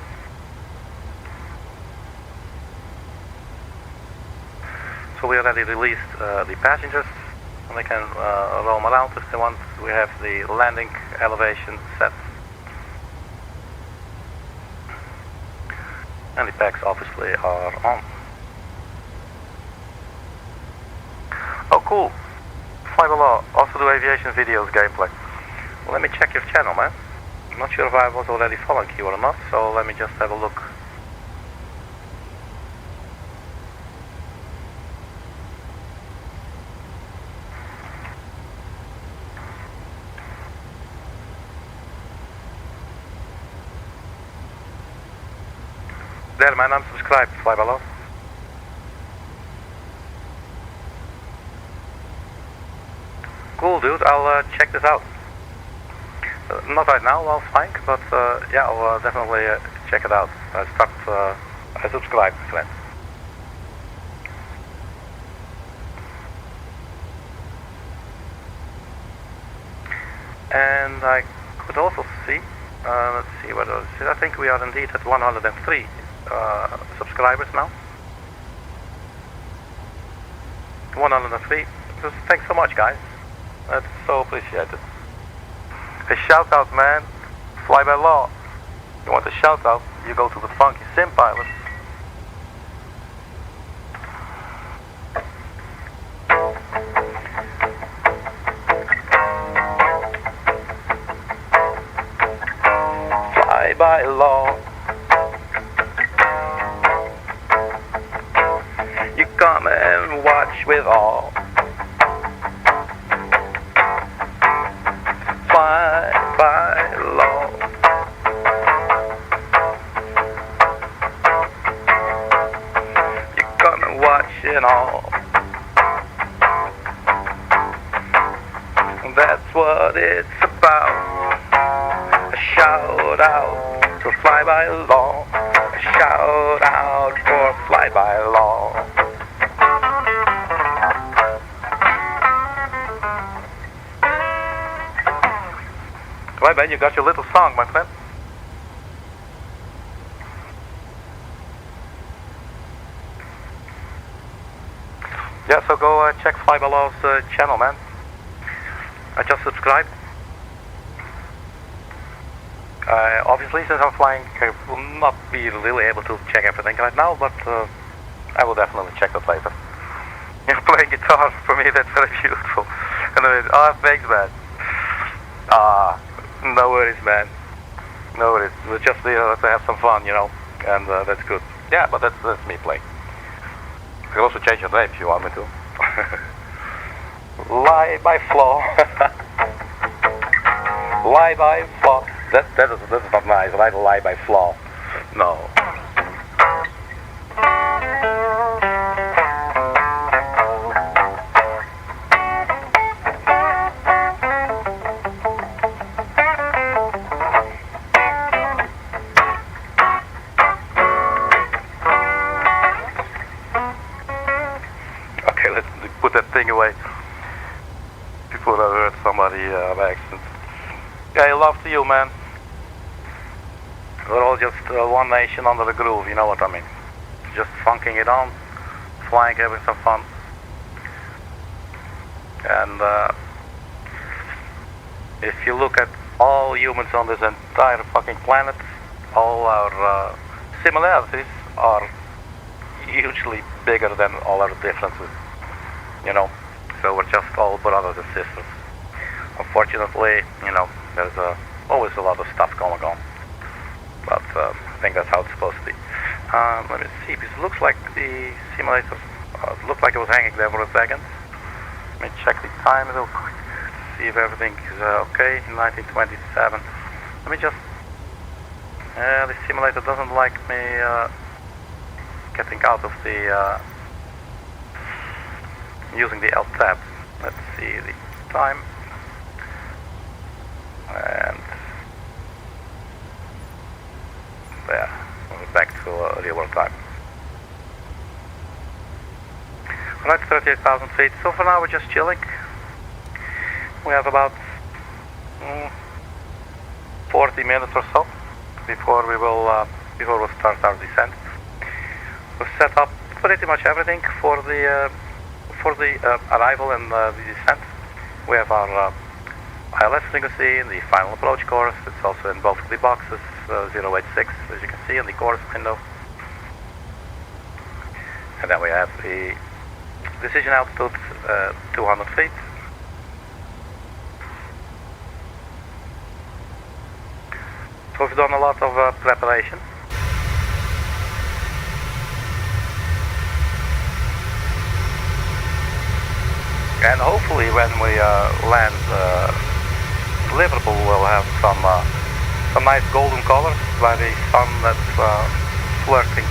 So we already released the passengers, and they can roam around if they want. We have the landing elevation set, and the packs obviously are on. Oh, cool. Fly below. Also do aviation videos gameplay. Well, let me check your channel, man. I'm not sure if I was already following you or not, so let me just have a look. There, man, I'm subscribed. Fly below. Cool, dude. I'll check this out. Not right now while flying, but yeah, I'll definitely check it out. I subscribe, friend. And I could also see, let's see what else. I think we are indeed at 103 subscribers now. 103. Just thanks so much, guys. That's so appreciated. A shout out, man. Fly by law. You want a shout out? You go to the Funky Sim Pilot. Fly by law. You come and watch with all. Fly by law. You come and watch it all. That's what it's about. A shout out to Fly by Law. A shout out for Fly by Law. Right, man, you got your little song, my friend. Yeah, so go check Fly by Law's channel, man. I just subscribed. Obviously, since I'm flying, I will not be really able to check everything right now, but I will definitely check that later. You're playing guitar, for me, that's very beautiful. And thanks, man. No worries, man. No worries. We're just here to have some fun, you know, and that's good. Yeah, but that's me playing. You can also change your name if you want me to. Lie by flaw. Lie by flaw. That is not nice, right? Lie by flaw. No. Okay, let's put that thing away before I hurt somebody by accident. Yeah, love to you, man. We're all just one nation under the groove, you know what I mean? Just funking it on, flying, having some fun. And if you look at all humans on this entire fucking planet, all our similarities are hugely bigger than all our differences, you know. So we're just all brothers and sisters. Unfortunately, you know, there's always a lot of stuff going on, but I think that's how it's supposed to be. Let me see, because it looks like the simulator looked like it was hanging there for a second. Let me check the time real quick, see if everything is okay. 1927. Let me just... the simulator doesn't like me getting out of the... using the L tab. Let's see the time. And... there, we're back to real world time. Right, 38,000 feet. So for now we're just chilling. We have about 40 minutes or so before we'll start our descent. We've set up pretty much everything for the arrival and the descent. We have our ILS frequency in the final approach course. It's also in both of the boxes, 086, as you can see in the course window. And then we have the decision altitude, 200 feet. So we've done a lot of preparation. And hopefully when we land Liverpool, we'll have some nice golden colors by the sun that's flirting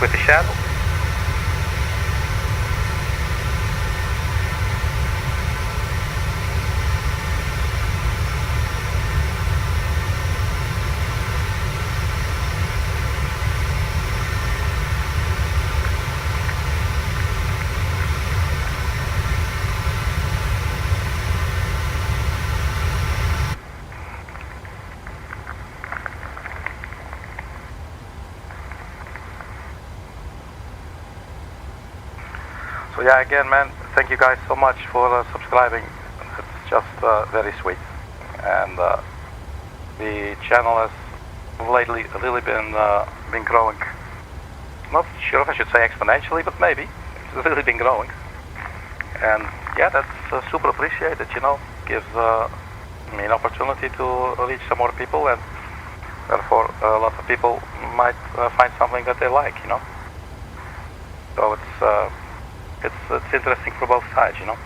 with the shadow. So yeah, again, man, thank you guys so much for subscribing. It's just very sweet. And the channel has lately really been growing. Not sure if I should say exponentially, but maybe. It's really been growing. And yeah, that's super appreciated, you know. Gives me an opportunity to reach some more people, and therefore a lot of people might find something that they like, you know. So it's interesting for both sides, you know.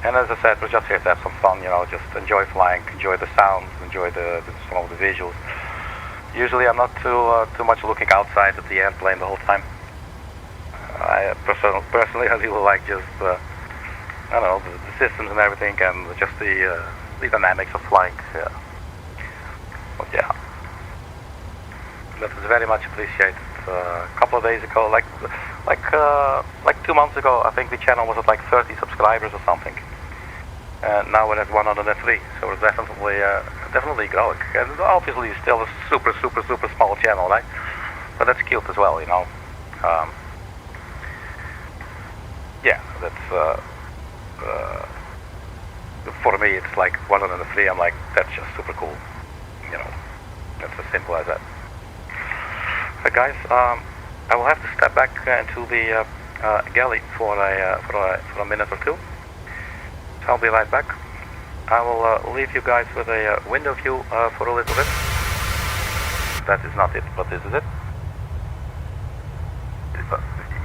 And as I said, we're just here to have some fun, you know, just enjoy flying, enjoy the sounds, enjoy some of the visuals. Usually I'm not too much looking outside at the airplane the whole time. I personally I really like just, I don't know, the systems and everything, and just the dynamics of flying. Yeah. But yeah, that is very much appreciated. A couple of days ago, like 2 months ago, I think the channel was at like 30 subscribers or something, and now we're at 103. So we're definitely growing. And obviously, it's still a super small channel, right? But that's cute as well, you know. Yeah, that's for me. It's like 103. I'm like, that's just super cool, you know. That's as simple as that. Guys, I will have to step back into the galley for a minute or two. So I'll be right back. I will leave you guys with a window view for a little bit. That is not it, but this is it.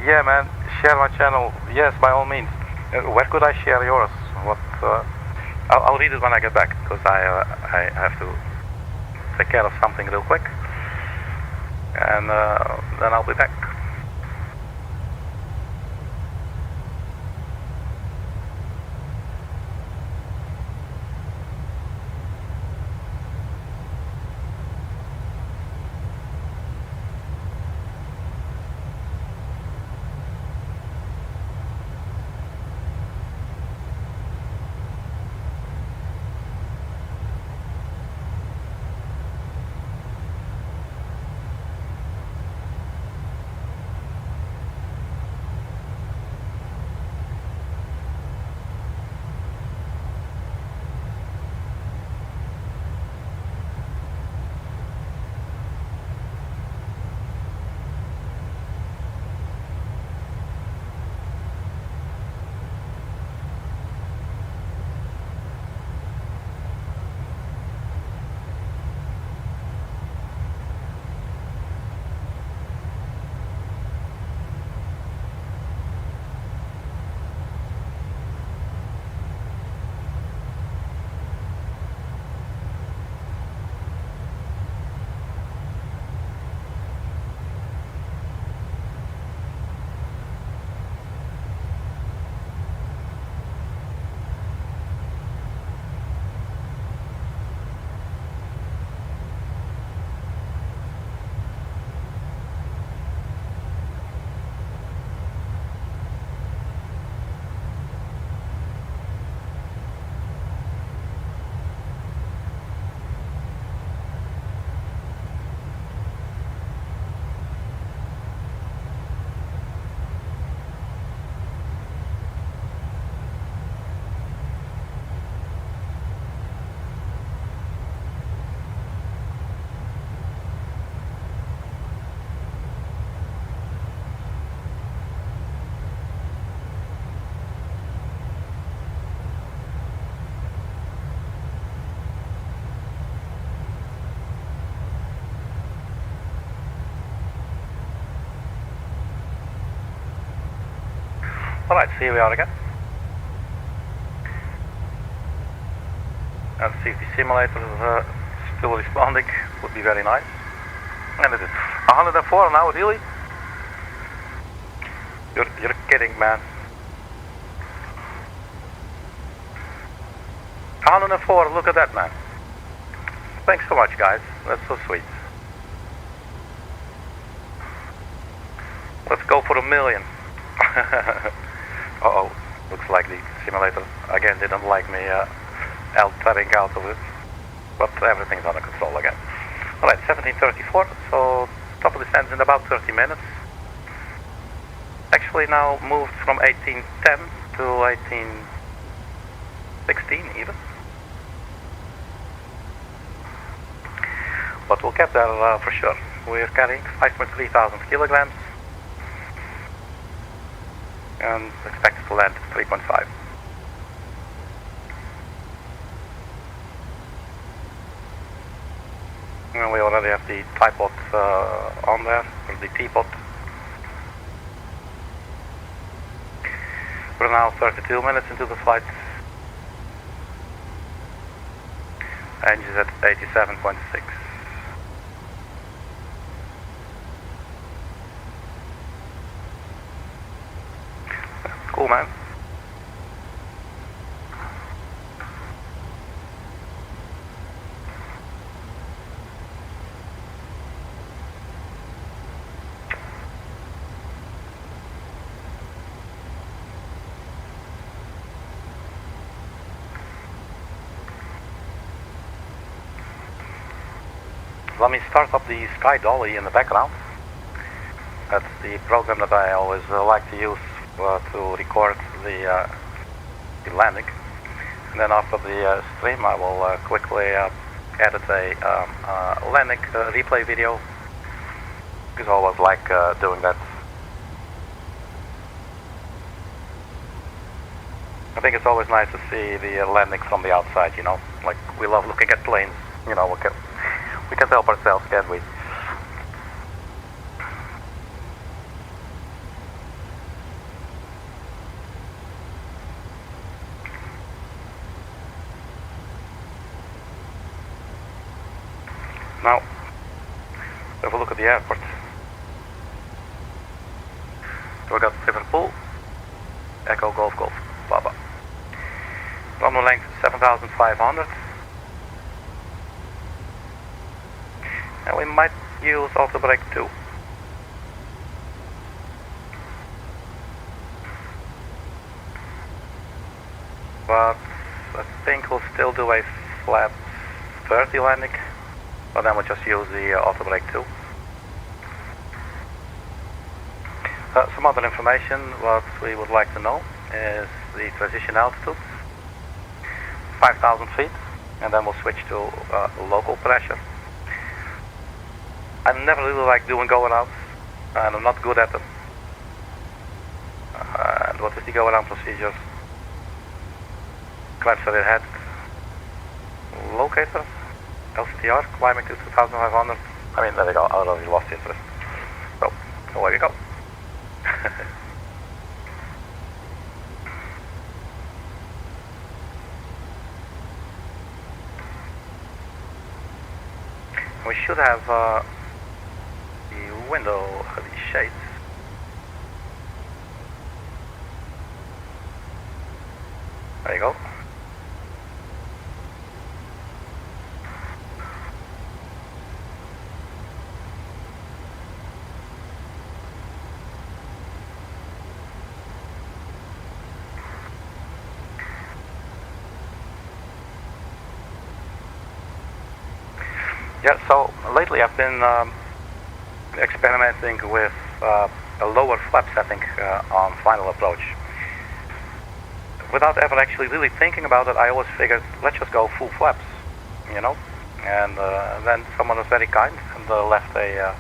Yeah, man, share my channel. Yes, by all means. Where could I share yours? What? I'll read it when I get back, because I have to take care of something real quick. And then I'll be back. Alright, so here we are again. And see if the simulator is still responding, would be very nice. And it is 104 now, really? You're kidding, man. 104, look at that, man. Thanks so much, guys. That's so sweet. Let's go for 1 million. Uh-oh, looks like the simulator again didn't like me tapping out of it. But everything's under control again. Alright, 1734, so top of the descent in about 30 minutes. Actually now moved from 1810 to 1816 even. But we'll get there for sure. We're carrying 5.3 thousand kilograms and expected to land 3.5. And we already have the tripod on there, or the teapot. We're now 32 minutes into the flight. Engines at 87.6. Cool, man. Let me start up the Sky Dolly in the background. That's the program that I always like to use to record the landing. And then after the stream I will quickly edit a landing replay video, because I always like doing that. I think it's always nice to see the landing from the outside, you know, like we love looking at planes, you know, we can't help ourselves, can't we? Now, have a look at the airport. So we got Liverpool, Echo Golf Golf, Papa. Runway length 7,500. And we might use auto brake too. But I think we'll still do a flat 30 landing. But then we'll just use the auto brake too. Some other information, what we would like to know is the transition altitude. 5,000 feet, and then we'll switch to local pressure. I never really like doing go-arounds, and I'm not good at them. And what is the go-around procedures? Climb steady ahead. Locator. LCTR, climbing to 2,500. I mean, there you go, I already lost interest. So, away we go. We should have the window, the shades. There you go. Yeah, so lately I've been experimenting with a lower flap setting on final approach. Without ever actually really thinking about it, I always figured, let's just go full flaps, you know? And then someone was very kind and left a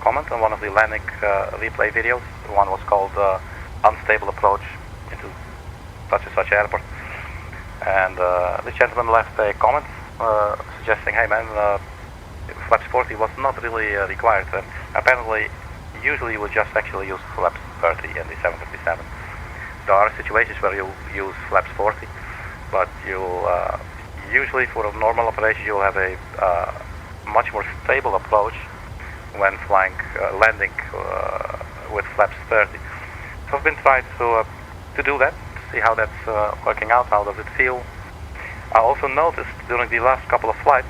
comment on one of the landing replay videos. One was called Unstable Approach into such and such airport. And this gentleman left a comment suggesting, hey man, flaps 40 was not really required. Apparently, usually you would just actually use flaps 30 in the 757. there are situations where you use flaps 40, but you'll usually for a normal operation you'll have a much more stable approach when flying landing with flaps 30. So I've been trying to do that, to see how that's working out, how does it feel. I also noticed during the last couple of flights,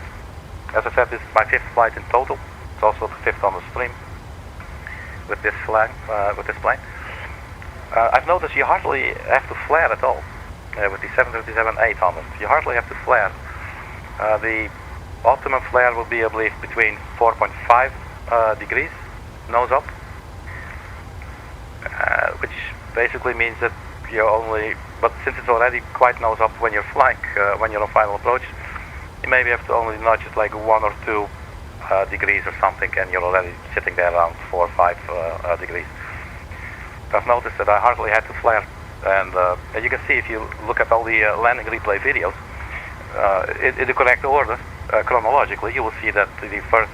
as I said, this is my 5th flight in total. It's also the 5th on the stream with this flag, with this plane. I've noticed you hardly have to flare at all with the 737-800. You hardly have to flare. The optimum flare will be, I believe, between 4.5 degrees nose up, which basically means that you're only, but since it's already quite nose up when you're flying, when you're on final approach, you maybe have to only nudge it like 1 or 2 degrees or something, and you're already sitting there around 4 or 5 degrees. I've noticed that I hardly had to flare, and as you can see if you look at all the landing replay videos, in the correct order, chronologically, you will see that the first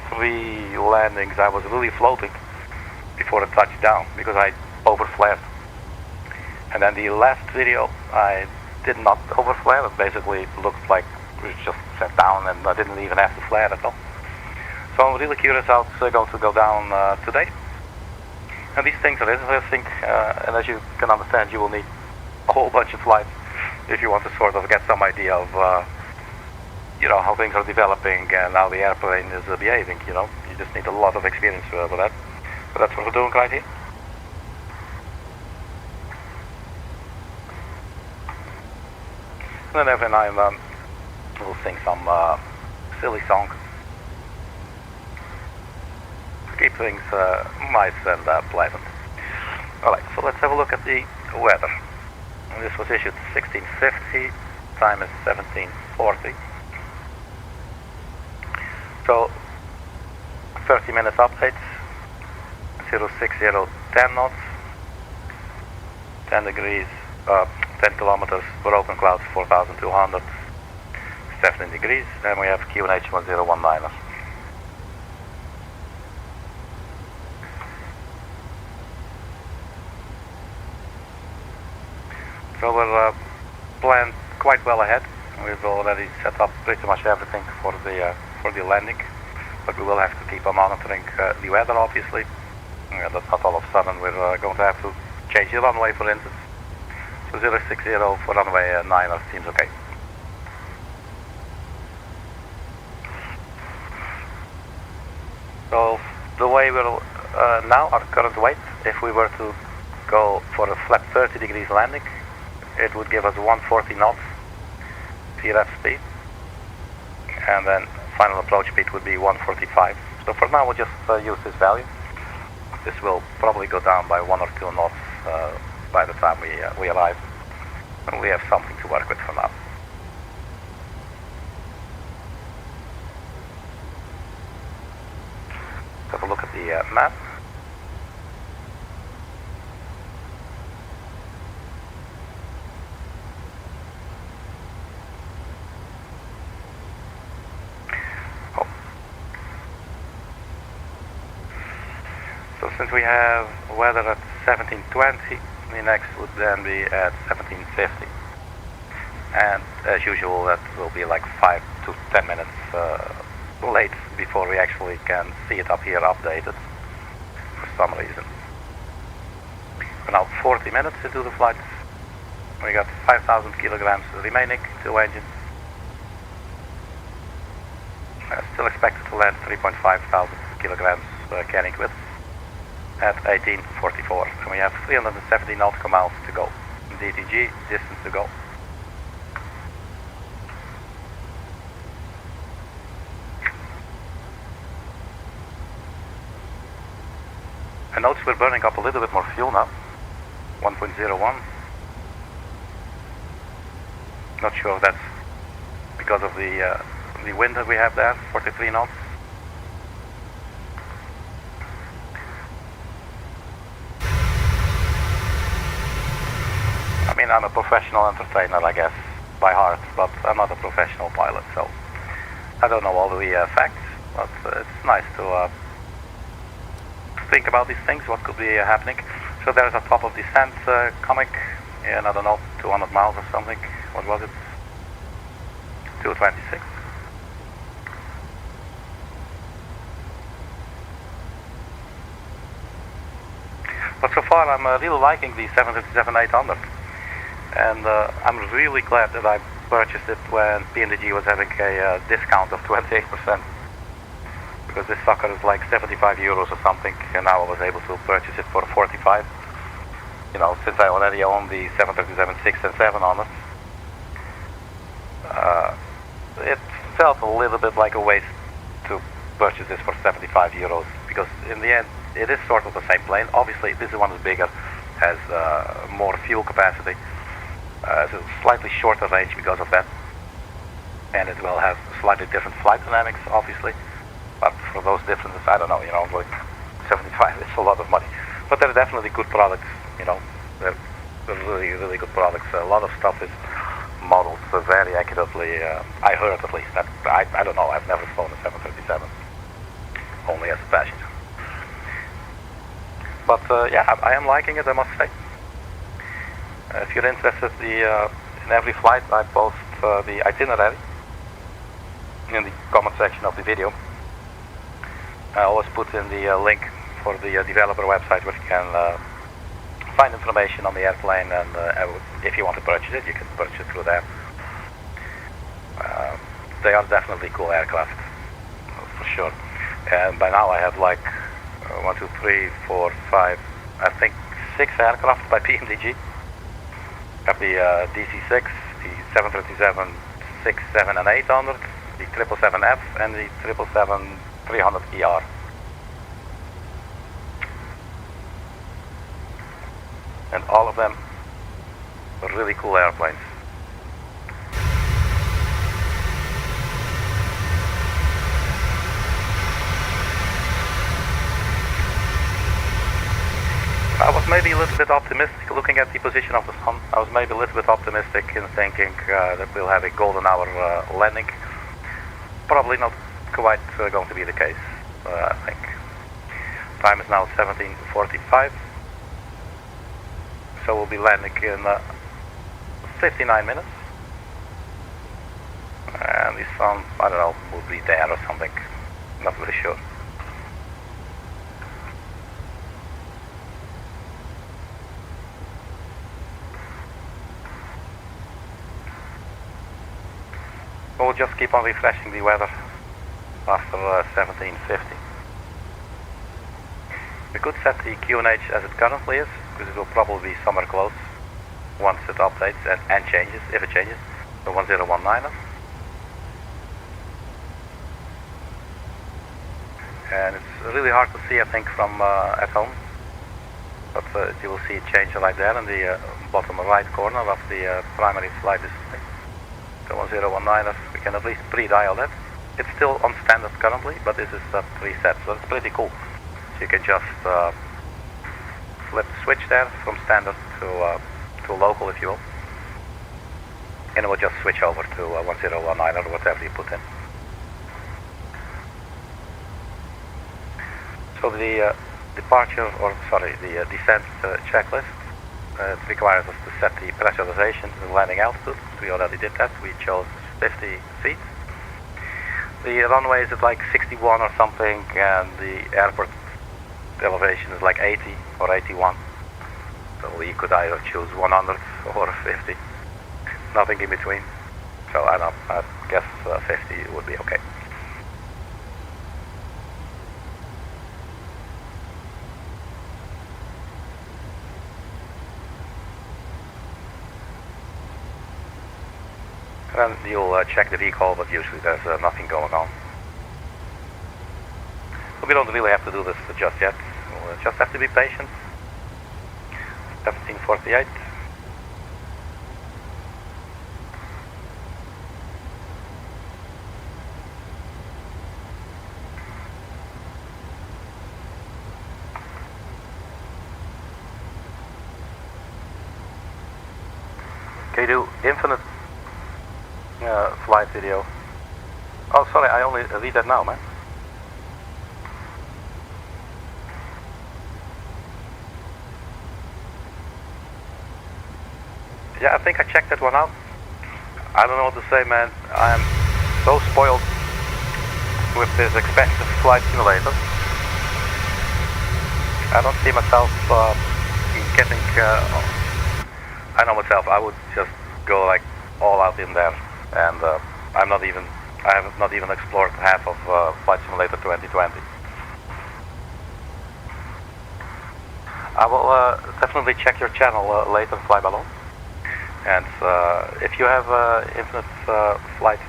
3 landings I was really floating before it touched down because I overflared. And then the last video I did not overflare. It basically looked like it just sat down and I didn't even have to flare at all. So I'm really curious how it's going to go down today. And these things are interesting, and as you can understand, you will need a whole bunch of flights if you want to sort of get some idea of you know, how things are developing and how the airplane is behaving. You know, you just need a lot of experience with that. So that's what we're doing right here. And then every now and then we'll sing some silly song to keep things nice and pleasant. Alright, so let's have a look at the weather. This was issued 1650, time is 1740. So 30 minutes updates, 060, 10 knots, 10 degrees, 10 kilometers for open clouds, 4,200, 17 degrees, and we have QNH 1019. So we're planned quite well ahead. We've already set up pretty much everything for the landing, but we will have to keep on monitoring the weather, obviously. That's not all of a sudden we're going to have to change the runway, for instance. So 060 for runway 9 seems okay. So the way we're now, our current weight, if we were to go for a flat 30 degrees landing, it would give us 140 knots VRF speed, and then final approach speed would be 145. So for now we'll just use this value. This will probably go down by 1 or 2 knots by the time we arrive, and we have something to work with for now. Let's have a look at the map. So since we have weather at 1720, the next would then be at 1750. And as usual, that will be like 5 to 10 minutes late before we actually can see it up here updated for some reason. We're now 40 minutes into the flight. We got 5,000 kilograms remaining, 2 engines. Still expected to land 3,500 kilograms carrying width at 1844. And we have 370 nautical miles to go. DTG, distance to go. I notice we're burning up a little bit more fuel now. 1.01. Not sure if that's because of the wind that we have there, 43 knots. I mean, I'm a professional entertainer, I guess, by heart, but I'm not a professional pilot, so I don't know all the facts, but it's nice to think about these things, what could be happening. So there's a top of descent coming in, I don't know, 200 miles or something. What was it? 226. But so far I'm really liking the 737-800. And I'm really glad that I purchased it when PMDG was having a discount of 28%. Because this sucker is like 75 euros or something, and now I was able to purchase it for 45. You know, since I already own the 737-6 and 700. It felt a little bit like a waste to purchase this for 75 euros, because in the end it is sort of the same plane. Obviously this one is bigger, has more fuel capacity, it's a slightly shorter range because of that, and it will have slightly different flight dynamics, obviously. But for those differences, I don't know, you know, like 75 is a lot of money. But they're definitely good products, you know, they're really, really good products. A lot of stuff is modeled very accurately, I heard at least. I don't know, I've never flown a 737, only as a passenger. But yeah, I am liking it, I must say. If you're interested, in every flight I post the itinerary in the comment section of the video. I always put in the link for the developer website where you can find information on the airplane, and if you want to purchase it, you can purchase it through there. They are definitely cool aircraft, for sure. And by now I have like 1, 2, 3, 4, 5, I think 6 aircraft by PMDG. I have the DC-6, the 737, 6, 7 and 800, the 777F and the 777-300ER. And all of them are really cool airplanes. I was maybe a little bit optimistic looking at the position of the sun. I was maybe a little bit optimistic in thinking that we'll have a golden hour landing. Probably not quite going to be the case, I think. Time is now 17:45. So we'll be landing in 59 minutes. And the sun, I don't know, will be there or something. Not really sure. We'll just keep on refreshing the weather after 17:50. We could set the QNH as it currently is, because it will probably be somewhere close once it updates and changes, if it changes, the 1019er. And it's really hard to see, I think, from at home, but you will see it change right there in the bottom right corner of the primary flight display. The 1019er, we can at least pre-dial that. It's still on standard currently, but this is preset, so it's pretty cool. So you can just flip the switch there from standard to local, if you will, and it will just switch over to 1019 or whatever you put in. So the the descent checklist, it requires us to set the pressurization to the landing altitude. We already did that. We chose 50 feet. The runway is at like 61 or something, and the airport elevation is like 80 or 81. So you could either choose 100 or 50. Nothing in between. So I guess 50 would be okay. And you'll check the recall, but usually there's nothing going on. So we don't really have to do this just yet. We'll just have to be patient. 17:48. Can you do infinite flight video? Oh, sorry, I only read that now, man. Yeah, I think I checked that one out. I don't know what to say, man. I'm so spoiled with this expensive flight simulator. I don't see myself getting... I know myself, I would just go like all out in there. And I have not even explored half of Flight Simulator 2020. I will definitely check your channel later, Fly Balloon. And if you have infinite flight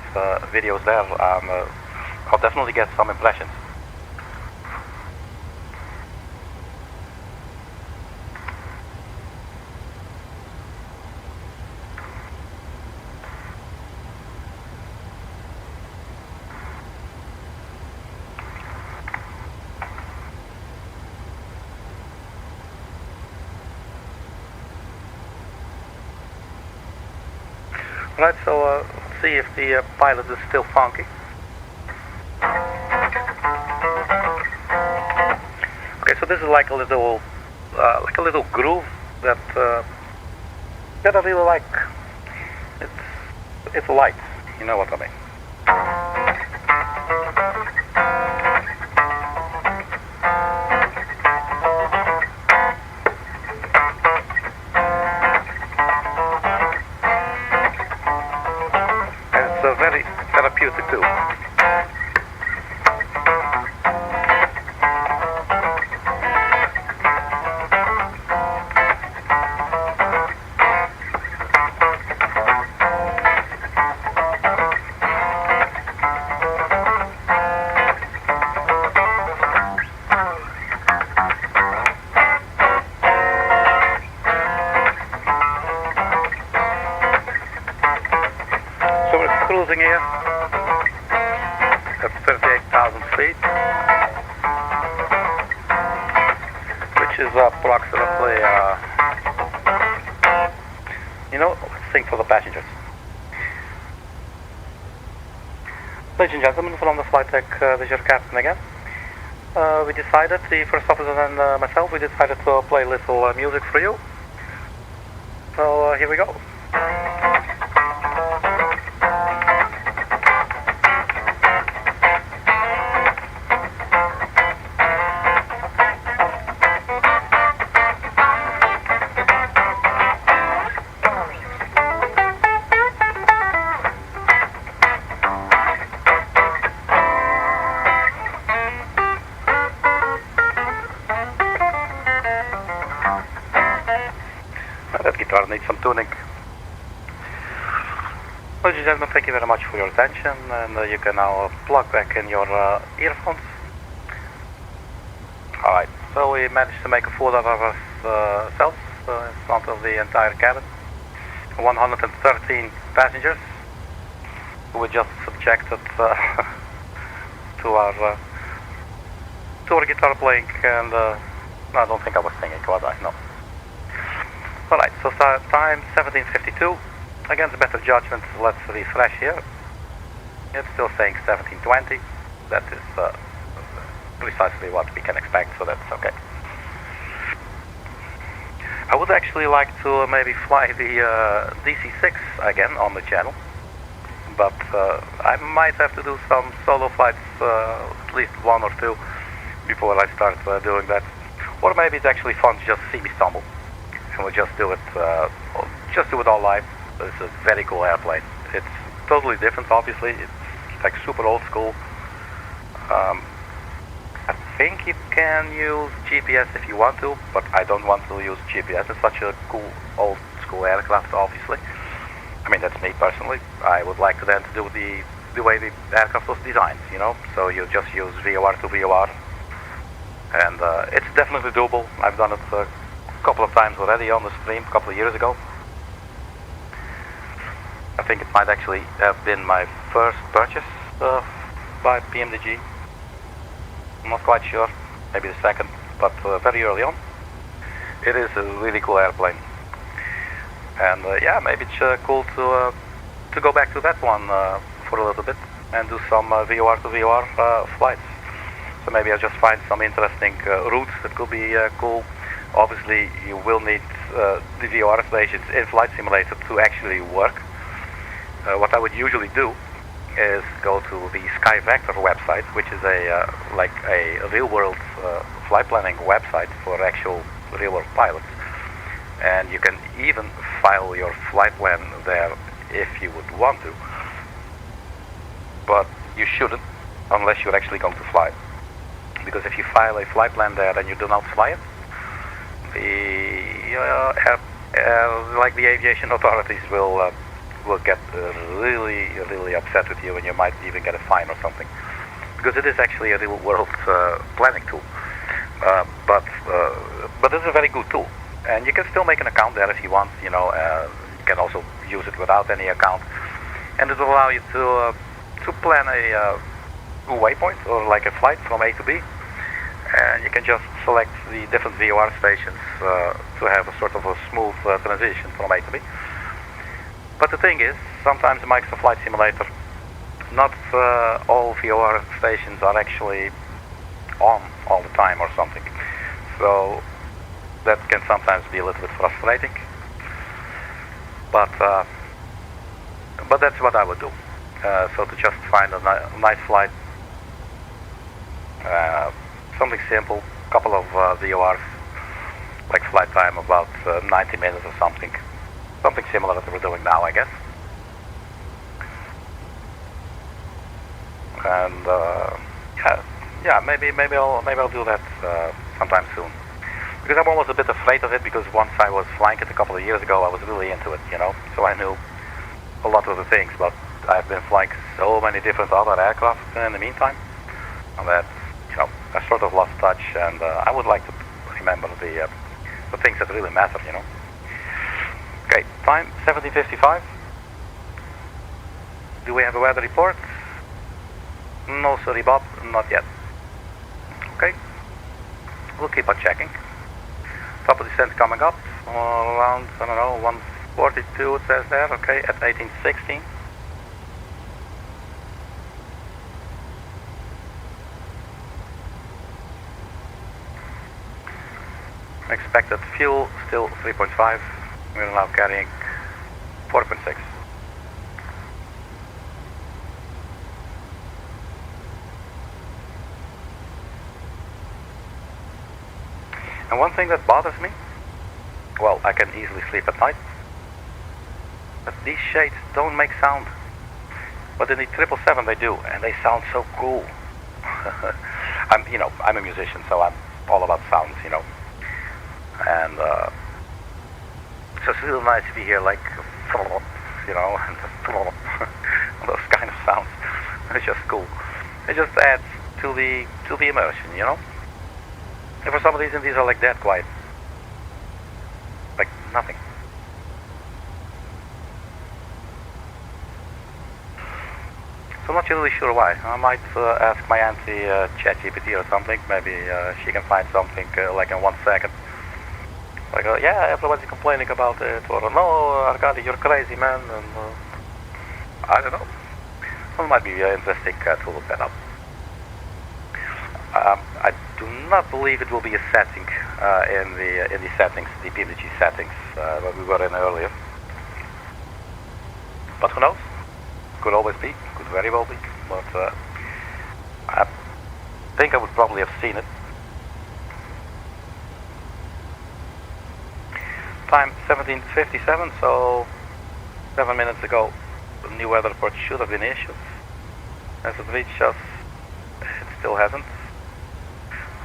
videos there, I'll definitely get some impressions. Right, so let's see if the pilot is still funky. Okay, so this is like a little groove that I really like. It's light, you know what I mean. Very therapeutic too. So we're cruising here at 38,000 feet, which is approximately, let's think for the passengers. Ladies and gentlemen, from the flight deck, this is your captain again. We decided, the first officer and myself, we decided to play a little music for you. So here we go. That guitar needs some tuning. Ladies and gentlemen, thank you very much for your attention, and you can now plug back in your earphones. Alright, so we managed to make a fool of ourselves in front of the entire cabin. 113 passengers who were just subjected to our guitar playing, and I don't think I was singing, was I? No. Alright, so time 17:52. Against better judgment, let's refresh here. It's still saying 17:20. That is precisely what we can expect, so that's okay. I would actually like to maybe fly the DC-6 again on the channel, but I might have to do some solo flights, at least one or two, before I start doing that. Or maybe it's actually fun to just see me stumble. And we'll just do it all live. It's a very cool airplane. It's totally different, obviously. It's like super old school. I think you can use GPS if you want to, but I don't want to use GPS. It's such a cool old school aircraft, obviously. I mean, that's me personally. I would like then to do the way the aircraft was designed, you know. So you just use VOR to VOR, and it's definitely doable. I've done it a couple of times already on the stream a couple of years ago. I think it might actually have been my first purchase by PMDG. I'm not quite sure, maybe the second, but very early on. It is a really cool airplane, and yeah, maybe it's cool to go back to that one for a little bit and do some VOR to VOR flights. So maybe I'll just find some interesting routes that could be cool obviously you will need the VOR stations in Flight Simulator to actually work. What I would usually do is go to the SkyVector website, which is like a real-world flight planning website for actual real-world pilots. And you can even file your flight plan there if you would want to. But you shouldn't, unless you're actually going to fly. Because if you file a flight plan there and you do not fly it, the aviation authorities will get really upset with you, and you might even get a fine or something. Because it is actually a real-world planning tool. But it's a very good tool, and you can still make an account there if you want. You can also use it without any account, and it will allow you to plan a waypoint or like a flight from A to B, and you can just select the different VOR stations to have a sort of a smooth transition from A to B. But the thing is, sometimes in Microsoft Flight Simulator, not all VOR stations are actually on all the time or something. So that can sometimes be a little bit frustrating. But that's what I would do. So to just find a nice flight, something simple, couple of VORs, like flight time about 90 minutes or something. Something similar that we're doing now, I guess. And yeah, maybe I'll do that sometime soon. Because I'm almost a bit afraid of it, because once I was flying it a couple of years ago, I was really into it, so I knew a lot of the things, but I've been flying so many different other aircraft in the meantime, and that, I sort of lost touch, and I would like to remember the things that really matter, Okay, time 17:55. Do we have a weather report? No, sorry, Bob, not yet. Okay, we'll keep on checking. Top of descent coming up around, I don't know, 142 it says there, okay, at 1816. Expected fuel still 3.5. We're now carrying 4.6. And one thing that bothers me, well, I can easily sleep at night, but these shades don't make sound. But in the 777 they do, and they sound so cool. I'm a musician, so I'm all about sounds, and so it's really nice to be here, like, and those kind of sounds. It's just cool. It just adds to the immersion, And for some reason these are like that quiet, like nothing. So I'm not really sure why. I might ask my auntie ChatGPT or something. Maybe she can find something like in 1 second. Like, yeah, everybody's complaining about it, or no, Arkady, you're crazy, man, and I don't know. It might be interesting to look that up. I do not believe it will be a setting in the settings, the PMDG settings that we were in earlier. But who knows? Could always be, could very well be. But I think I would probably have seen it. Time 17:57, so 7 minutes ago the new weather report should have been issued. Has it reached us? It still hasn't.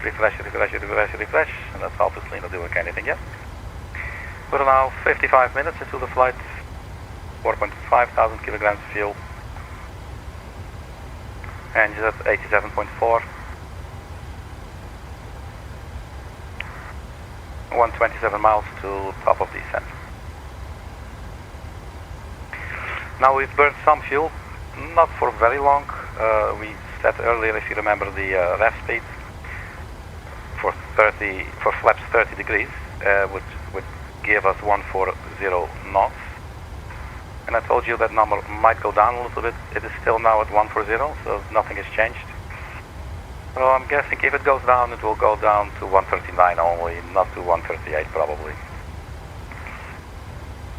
Refresh, and that's obviously not doing anything yet. We're now 55 minutes into the flight, 4.5 thousand kilograms of fuel, engine at 87.4, 127 miles to top of descent. Now we've burned some fuel, not for very long. We said earlier, if you remember, the ref speed for flaps 30 degrees would give us 140 knots. And I told you that number might go down a little bit. It is still now at 140, so nothing has changed. So I'm guessing if it goes down, it will go down to 139 only, not to 138 probably.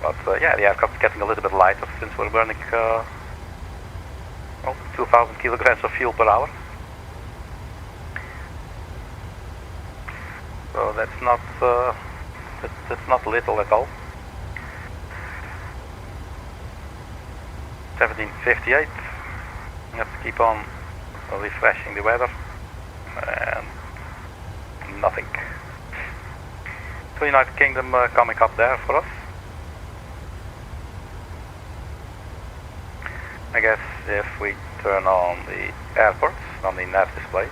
But yeah, the aircraft is getting a little bit lighter since we're burning 2,000 kilograms of fuel per hour. So that's not little at all. 1758. Let's keep on refreshing the weather. And nothing. So United Kingdom coming up there for us. I guess if we turn on the airports on the nav display,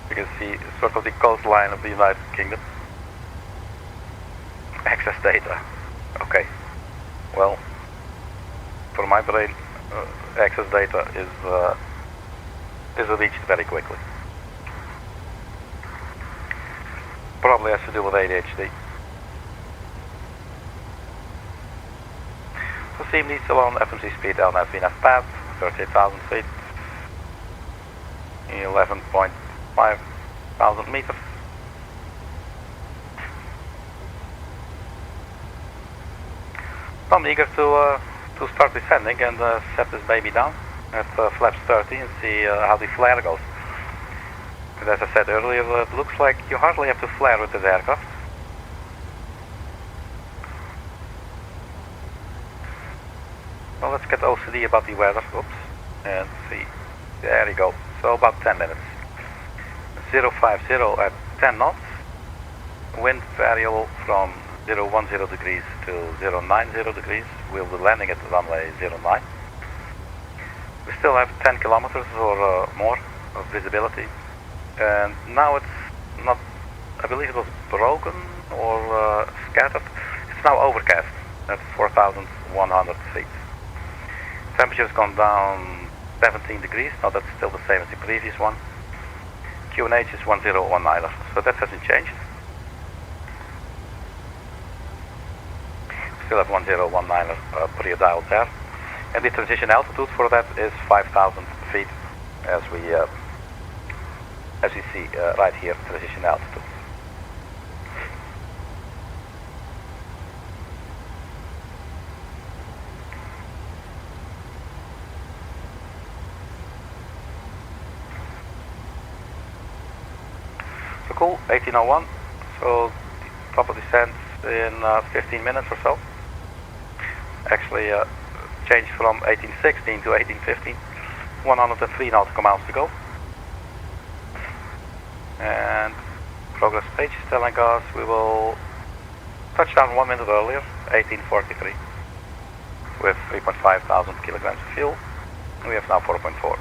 you can see sort of the coastline of the United Kingdom. Access data. Okay. Well, for my brain, access data is reached very quickly. Probably has to do with ADHD. So CMD still on FMC speed LNAV VNAV path, 38,000 feet, 11.5 thousand meters. So I'm eager to start descending and set this baby down at flaps 30 and see how the flare goes. But as I said earlier, it looks like you hardly have to flare with this aircraft. Well, let's get OCD about the weather. Oops. And see. There you go. So about 10 minutes. 050 at 10 knots. Wind variable from 010 degrees to 090 degrees. We'll be landing at runway 09. We still have 10 kilometers or more of visibility. And now it's not, I believe it was broken or scattered. It's now overcast at 4,100 feet. Temperature's gone down 17 degrees. Now that's still the same as the previous one. QNH is 1019, so that hasn't changed. Still have 1019 pre-dialed there. And the transition altitude for that is 5,000 feet, as you see right here, transition altitude. So cool, 1801. So the top of descent in 15 minutes or so. Actually changed from 1816 to 1815. 103 nautical miles to go. And progress page is telling us we will touch down 1 minute earlier, 1843, with 3.5 thousand kilograms of fuel. We have now 4.4.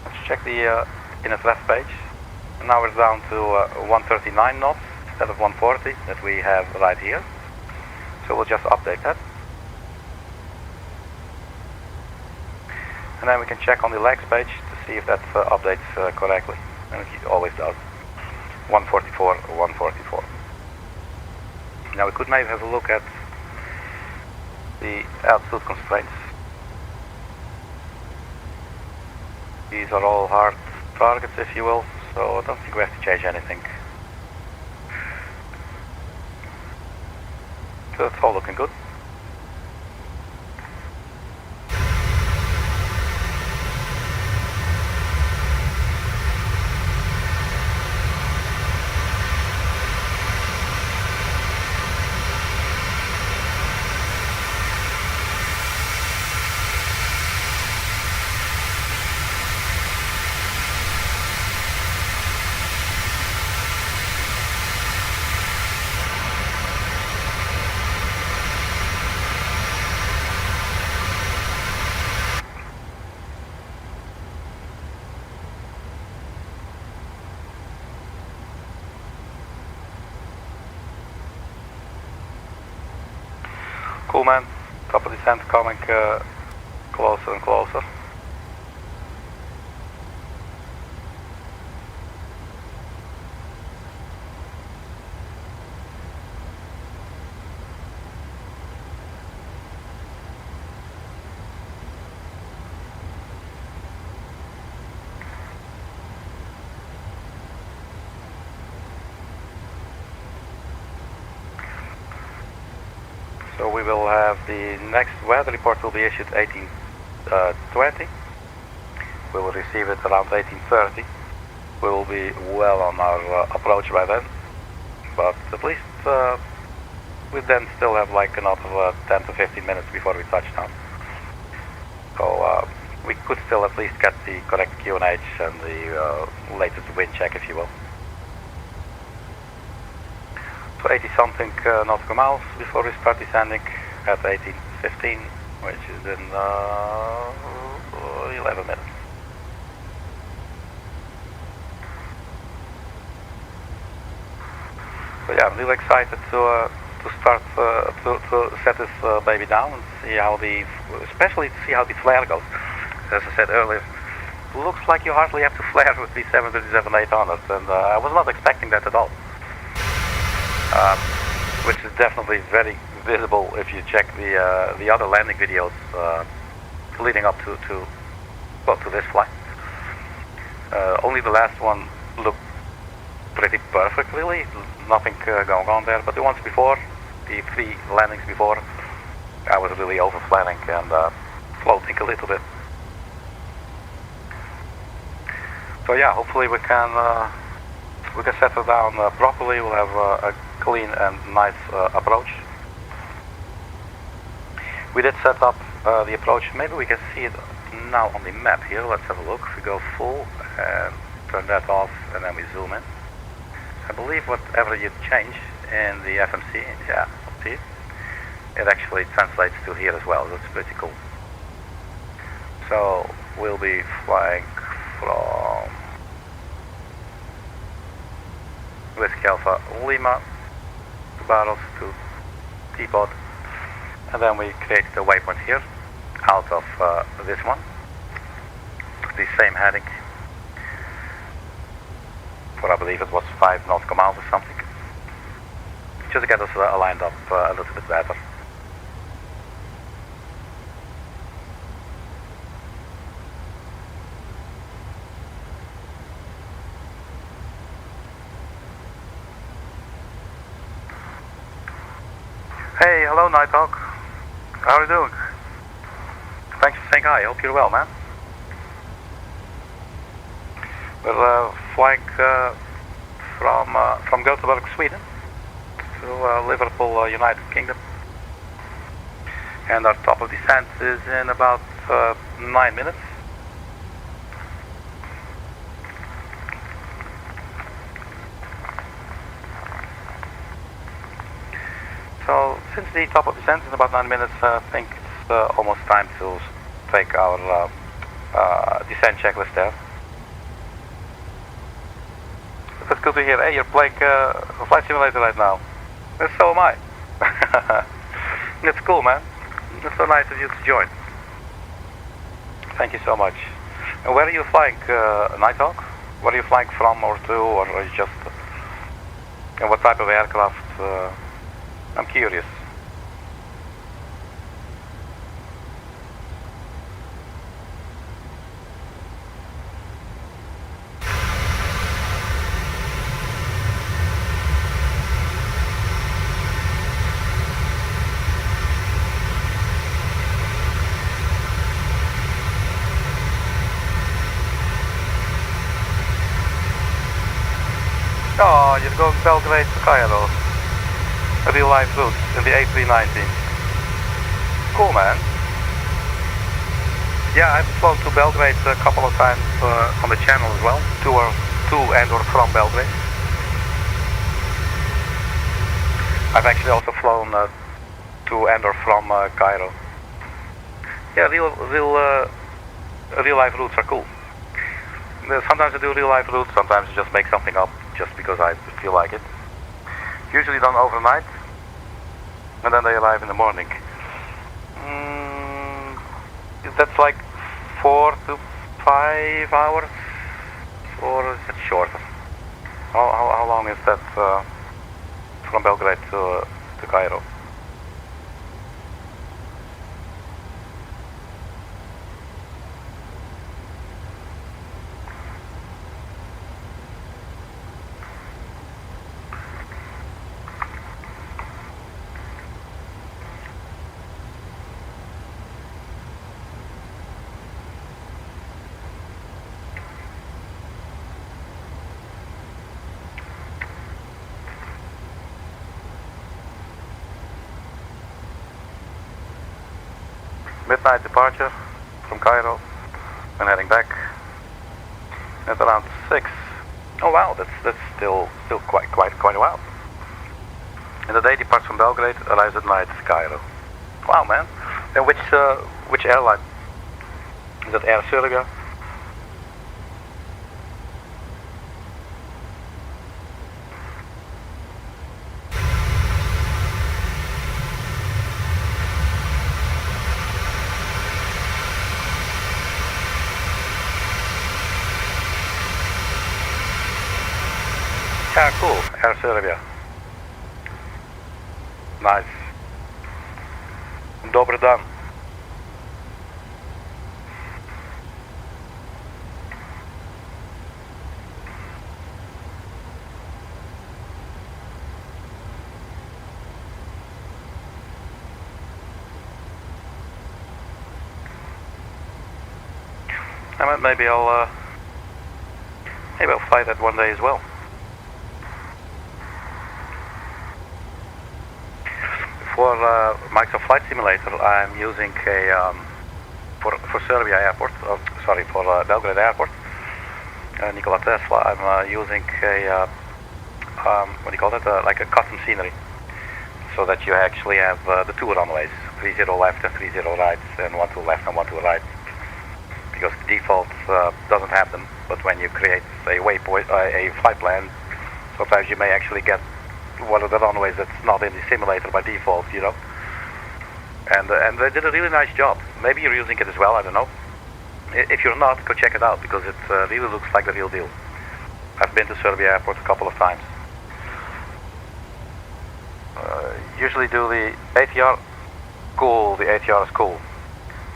Let's check the inner left page. And now we're down to 139 knots instead of 140 that we have right here. So we'll just update that. And then we can check on the legs page to see if that updates correctly. And it always does. 144, 144. Now we could maybe have a look at the altitude constraints. These are all hard targets, if you will, so I don't think we have to change anything. So it's all looking good. Cool, man. Top of descent coming closer and closer. So we will have the next weather report will be issued 18:20. We will receive it around 18:30. We will be well on our approach by then, but at least we then still have like another 10 to 15 minutes before we touch down. So we could still at least get the correct QNH and the latest wind check, if you will. So 80 something nautical miles before we start descending at 18:15, which is in 11 minutes. So yeah, I'm really excited to start to set this baby down and see how especially to see how the flare goes. As I said earlier, looks like you hardly have to flare with the 737-800, and I was not expecting that at all. Which is definitely very visible if you check the other landing videos leading up to this flight. Only the last one looked pretty perfect, really. Nothing going on there, but the ones before, the 3 landings before, I was really over-flaring and floating a little bit. So yeah, hopefully we can settle down properly. We'll have a clean and nice approach. We did set up the approach. Maybe we can see it now on the map here. Let's have a look. If we go full and turn that off, and then we zoom in. I believe whatever you change in the FMC, yeah, see it? It actually translates to here as well. That's pretty cool. So we'll be flying from Whiskey Alpha Lima, 2 barrels to Teapot, and then we created a waypoint here out of this one, the same heading, for I believe it was 5 nautical miles or something, just to get us aligned up a little bit better. Hey, hello Nighthawk. How are you doing? Thanks for saying hi. Hope you're well, man. We're flying from Gothenburg, Sweden, to Liverpool, United Kingdom, and our top of descent is in about 9 minutes. So since the top of descent is in about 9 minutes, I think it's almost time to take our descent checklist there. That's good to hear. Hey, you're playing Flight Simulator right now. And so am I. It's cool, man. It's so nice of you to join. Thank you so much. And where are you flying, Nighthawk? Where are you flying from or to, or are you just... and what type of aircraft? I'm curious. Oh, you're going Belgrade to Cairo. A real life route in the A319. Cool, man. Yeah, I've flown to Belgrade a couple of times on the channel as well, to and or from Belgrade. I've actually also flown to and or from Cairo. Yeah, real life routes are cool. Sometimes I do real life routes, sometimes I just make something up just because I feel like it. Usually done overnight, and then they arrive in the morning. That's like 4 to 5 hours, or is it shorter? How long is that from Belgrade to Cairo? midnight departure from Cairo and heading back at around 6. Oh wow, that's still quite a while. And the day departs from Belgrade, arrives at night Cairo. Wow, man. And which airline? Is that Air Serbia? Yeah, cool. Air Serbia. Nice. Dobar dan. Maybe I'll fly that one day as well. For Microsoft Flight Simulator, I'm using a for Serbia Airport. For Belgrade Airport, Nikola Tesla. I'm using a what do you call it? Like a custom scenery, so that you actually have the two runways: 30 left and 30 right, and 12 left and 12 right. Because the default doesn't have them, but when you create a waypoint, a flight plan, sometimes you may actually get one of the runways that's not in the simulator by default, you know. And they did a really nice job. Maybe you're using it as well, I don't know. If you're not, go check it out, because it really looks like the real deal. I've been to Serbia Airport a couple of times. Usually do the ATR. Cool, the ATR is cool.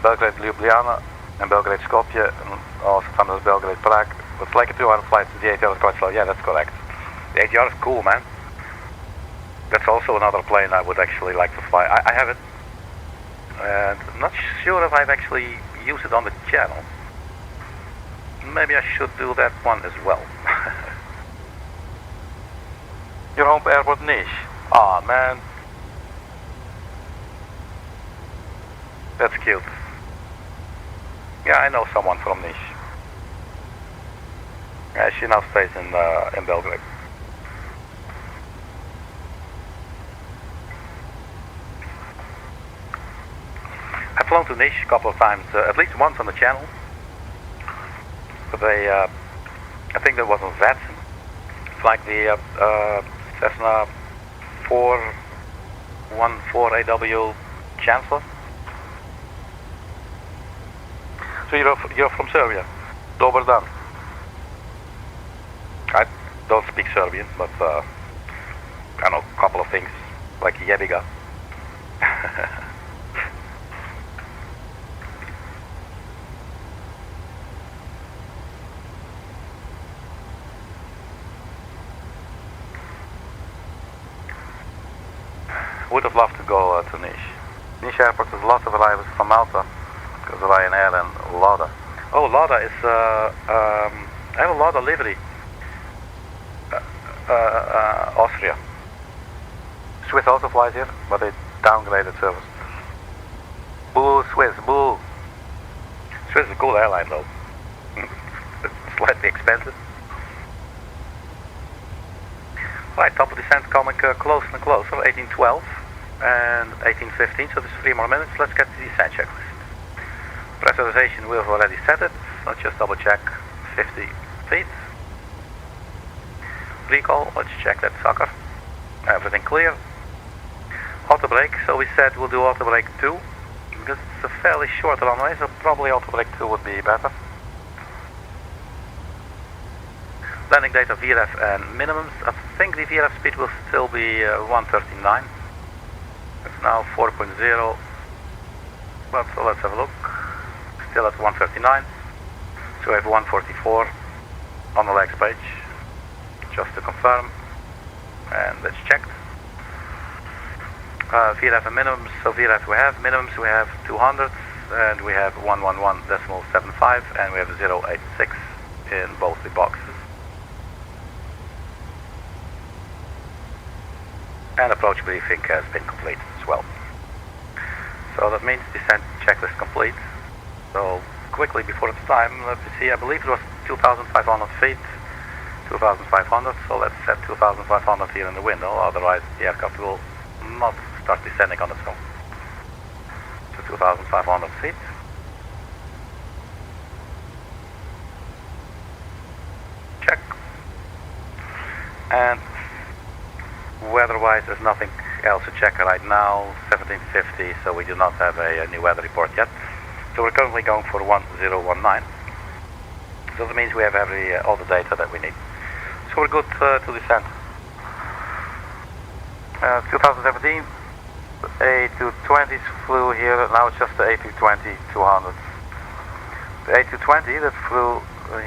Belgrade Ljubljana and Belgrade Skopje, and also sometimes Belgrade Prague. It's like a 2-hour flight, so the ATR is quite slow. Yeah, that's correct. The ATR is cool, man. That's also another plane I would actually like to fly. I have it. And I'm not sure if I've actually used it on the channel. Maybe I should do that one as well. Your home airport niche. Aw, man. That's cute. Yeah, I know someone from Niš. Yeah, she now stays in Belgrade. I've flown to Niš a couple of times, at least once on the channel. But I think that was on Vatsen. It's like the Cessna 414AW Chancellor. So you're from Serbia? Dobar dan. I don't speak Serbian, but I know a couple of things, like jebiga. Would have loved to go to Niš. Niš Airport has lots of arrivals from Malta, because of Ryanair and Lauda. Oh, Lauda is, I have a Lauda livery. Austria. Swiss also flies here, but they downgraded service. Boo, Swiss, boo. Swiss is a cool airline though. Slightly expensive. Right, top of descent coming closer and closer, 1812 and 1815, so there's 3 more minutes. Let's get to the descent checklist. Pressurization, we've already set it. Let's just double check 50 feet. Recall, let's check that sucker. Everything clear. Auto brake, so we said we'll do auto brake 2, because it's a fairly short runway, so probably auto brake 2 would be better. Landing data VRF and minimums. I think the VRF speed will still be 139. It's now 4.0, but so let's have a look. Still at 139, so we have 144 on the legs page, just to confirm, and that's checked. VRF and minimums, so VRF we have, minimums we have 200, and we have 111.75, and we have 086 in both the boxes. And approach briefing has been completed as well. So that means descent checklist complete. So quickly before it's time, let me see, I believe it was 2,500 feet, 2,500, so let's set 2,500 here in the window, otherwise the aircraft will not start descending on its own. So 2,500 feet. Check. And weather-wise, there's nothing else to check right now. 1750, so we do not have a new weather report yet. So we're currently going for 1019. So that means we have all the data that we need. So we're good to descend. 2017, A220s flew here. Now it's just the A320-200. The A220 that flew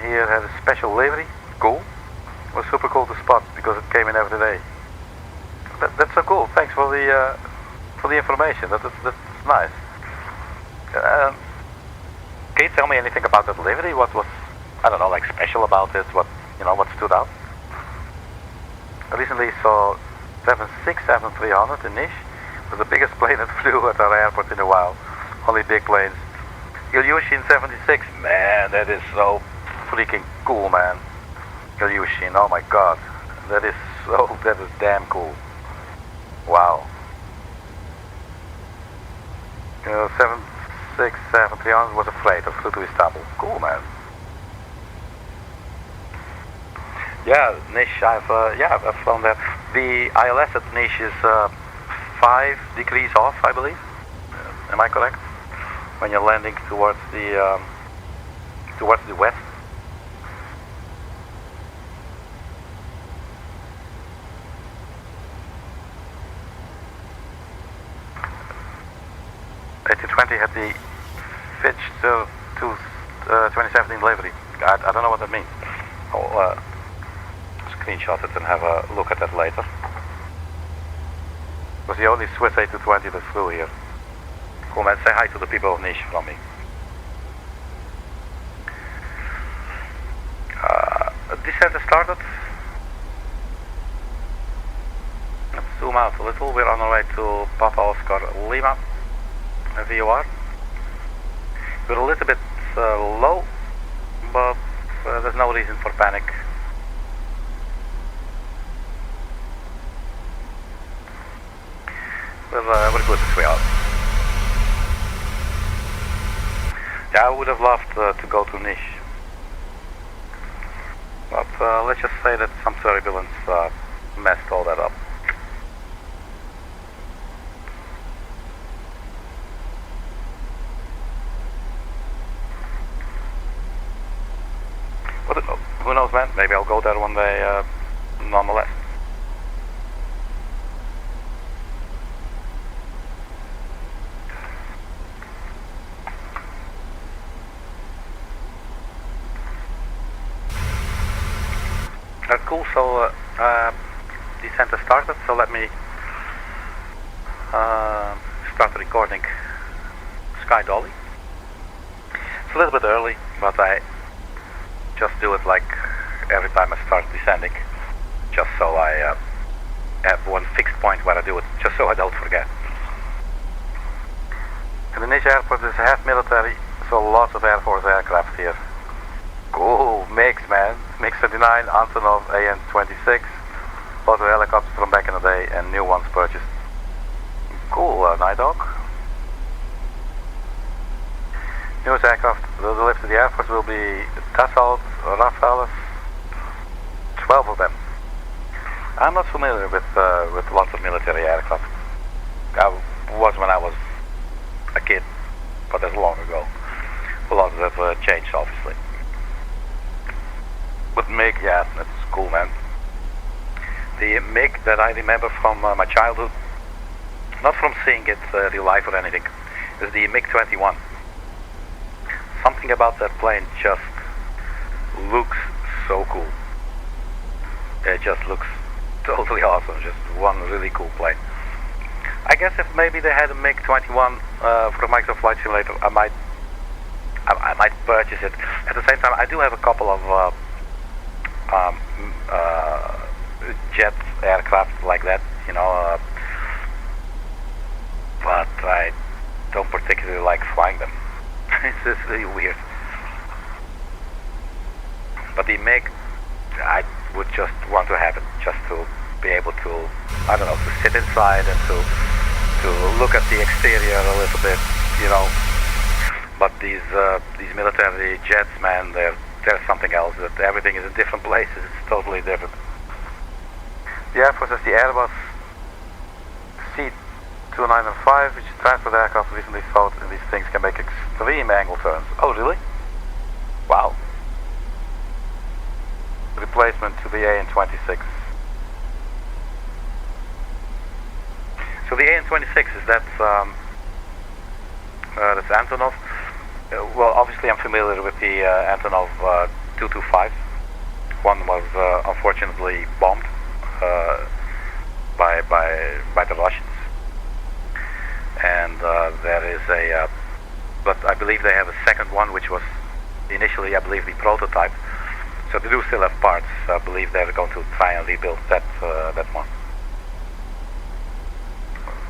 here had a special livery. Cool. It was super cool to spot because it came in every day. That's so cool. Thanks for the information. That's nice. Can you tell me anything about that livery? What was, I don't know, like special about it? What stood out? I recently saw 767-300 in Niš. It was the biggest plane that flew at our airport in a while. Only big planes. Ilyushin 76. Man, that is so freaking cool, man. Ilyushin, oh my god. That is damn cool. Wow. 767-300 was a freighter, flew to Istanbul. Cool, man. Yeah, Niš, I've flown there. The ILS at Niš is 5 degrees off, I believe. Am I correct? When you're landing towards the west. A220 had the Fitch 2017 livery. I don't know what that means. I'll screenshot it and have a look at that later. It was the only Swiss A220 that flew here. Cool, man. Say hi to the people of Niš from me. Descent has started. Let's zoom out a little. We're on our way to Papa Oscar Lima. VOR. We're a little bit low, but there's no reason for panic. We're good as we are. Yeah, I would have loved to go to Niš, but let's just say that some turbulence messed all that up. But who knows, man? Maybe I'll go there one day nonetheless. Cool, so descent has started, so let me start the recording Sky Dolly. It's a little bit early, but I just do it like every time I start descending, just so I have one fixed point where I do it, just so I don't forget. And the Niš airport is half military, so lots of Air Force aircraft here. Cool, MiGs, man. MiG-39, Antonov, AN-26, lots of helicopters from back in the day and new ones purchased. Cool, Night Hawk. Newest aircraft delivered to the Air Force will be Dassault Rafales, 12 of them. I'm not familiar with lots of military aircraft. I was when I was a kid, but that's long ago. A lot have changed, obviously. But MiG, yeah, that's cool, man. The MiG that I remember from my childhood, not from seeing it real life or anything, is the MiG-21. Something about that plane just looks so cool. It just looks totally awesome, just one really cool plane. I guess if maybe they had a MiG-21 for Microsoft Flight Simulator, I might purchase it. At the same time, I do have a couple of jet aircraft like that, you know, but I don't particularly like flying them. It's just really weird. But the EGGP, I would just want to have it, just to be able to, I don't know, to sit inside and to look at the exterior a little bit, you know. But these military jets, man, they're something else. That everything is in different places. It's totally different. The Air Force has the Airbus C-2905, which transport aircraft recently thought these things can make extreme angle turns. Oh, really? Wow. Replacement to the AN-26. So the AN-26 is that's Antonov. Well, obviously I'm familiar with the Antonov 225. One was unfortunately bombed by the Russians, and there is a. But I believe they have a second one, which was initially, I believe, the prototype. So they do still have parts. I believe they're going to try and rebuild that one.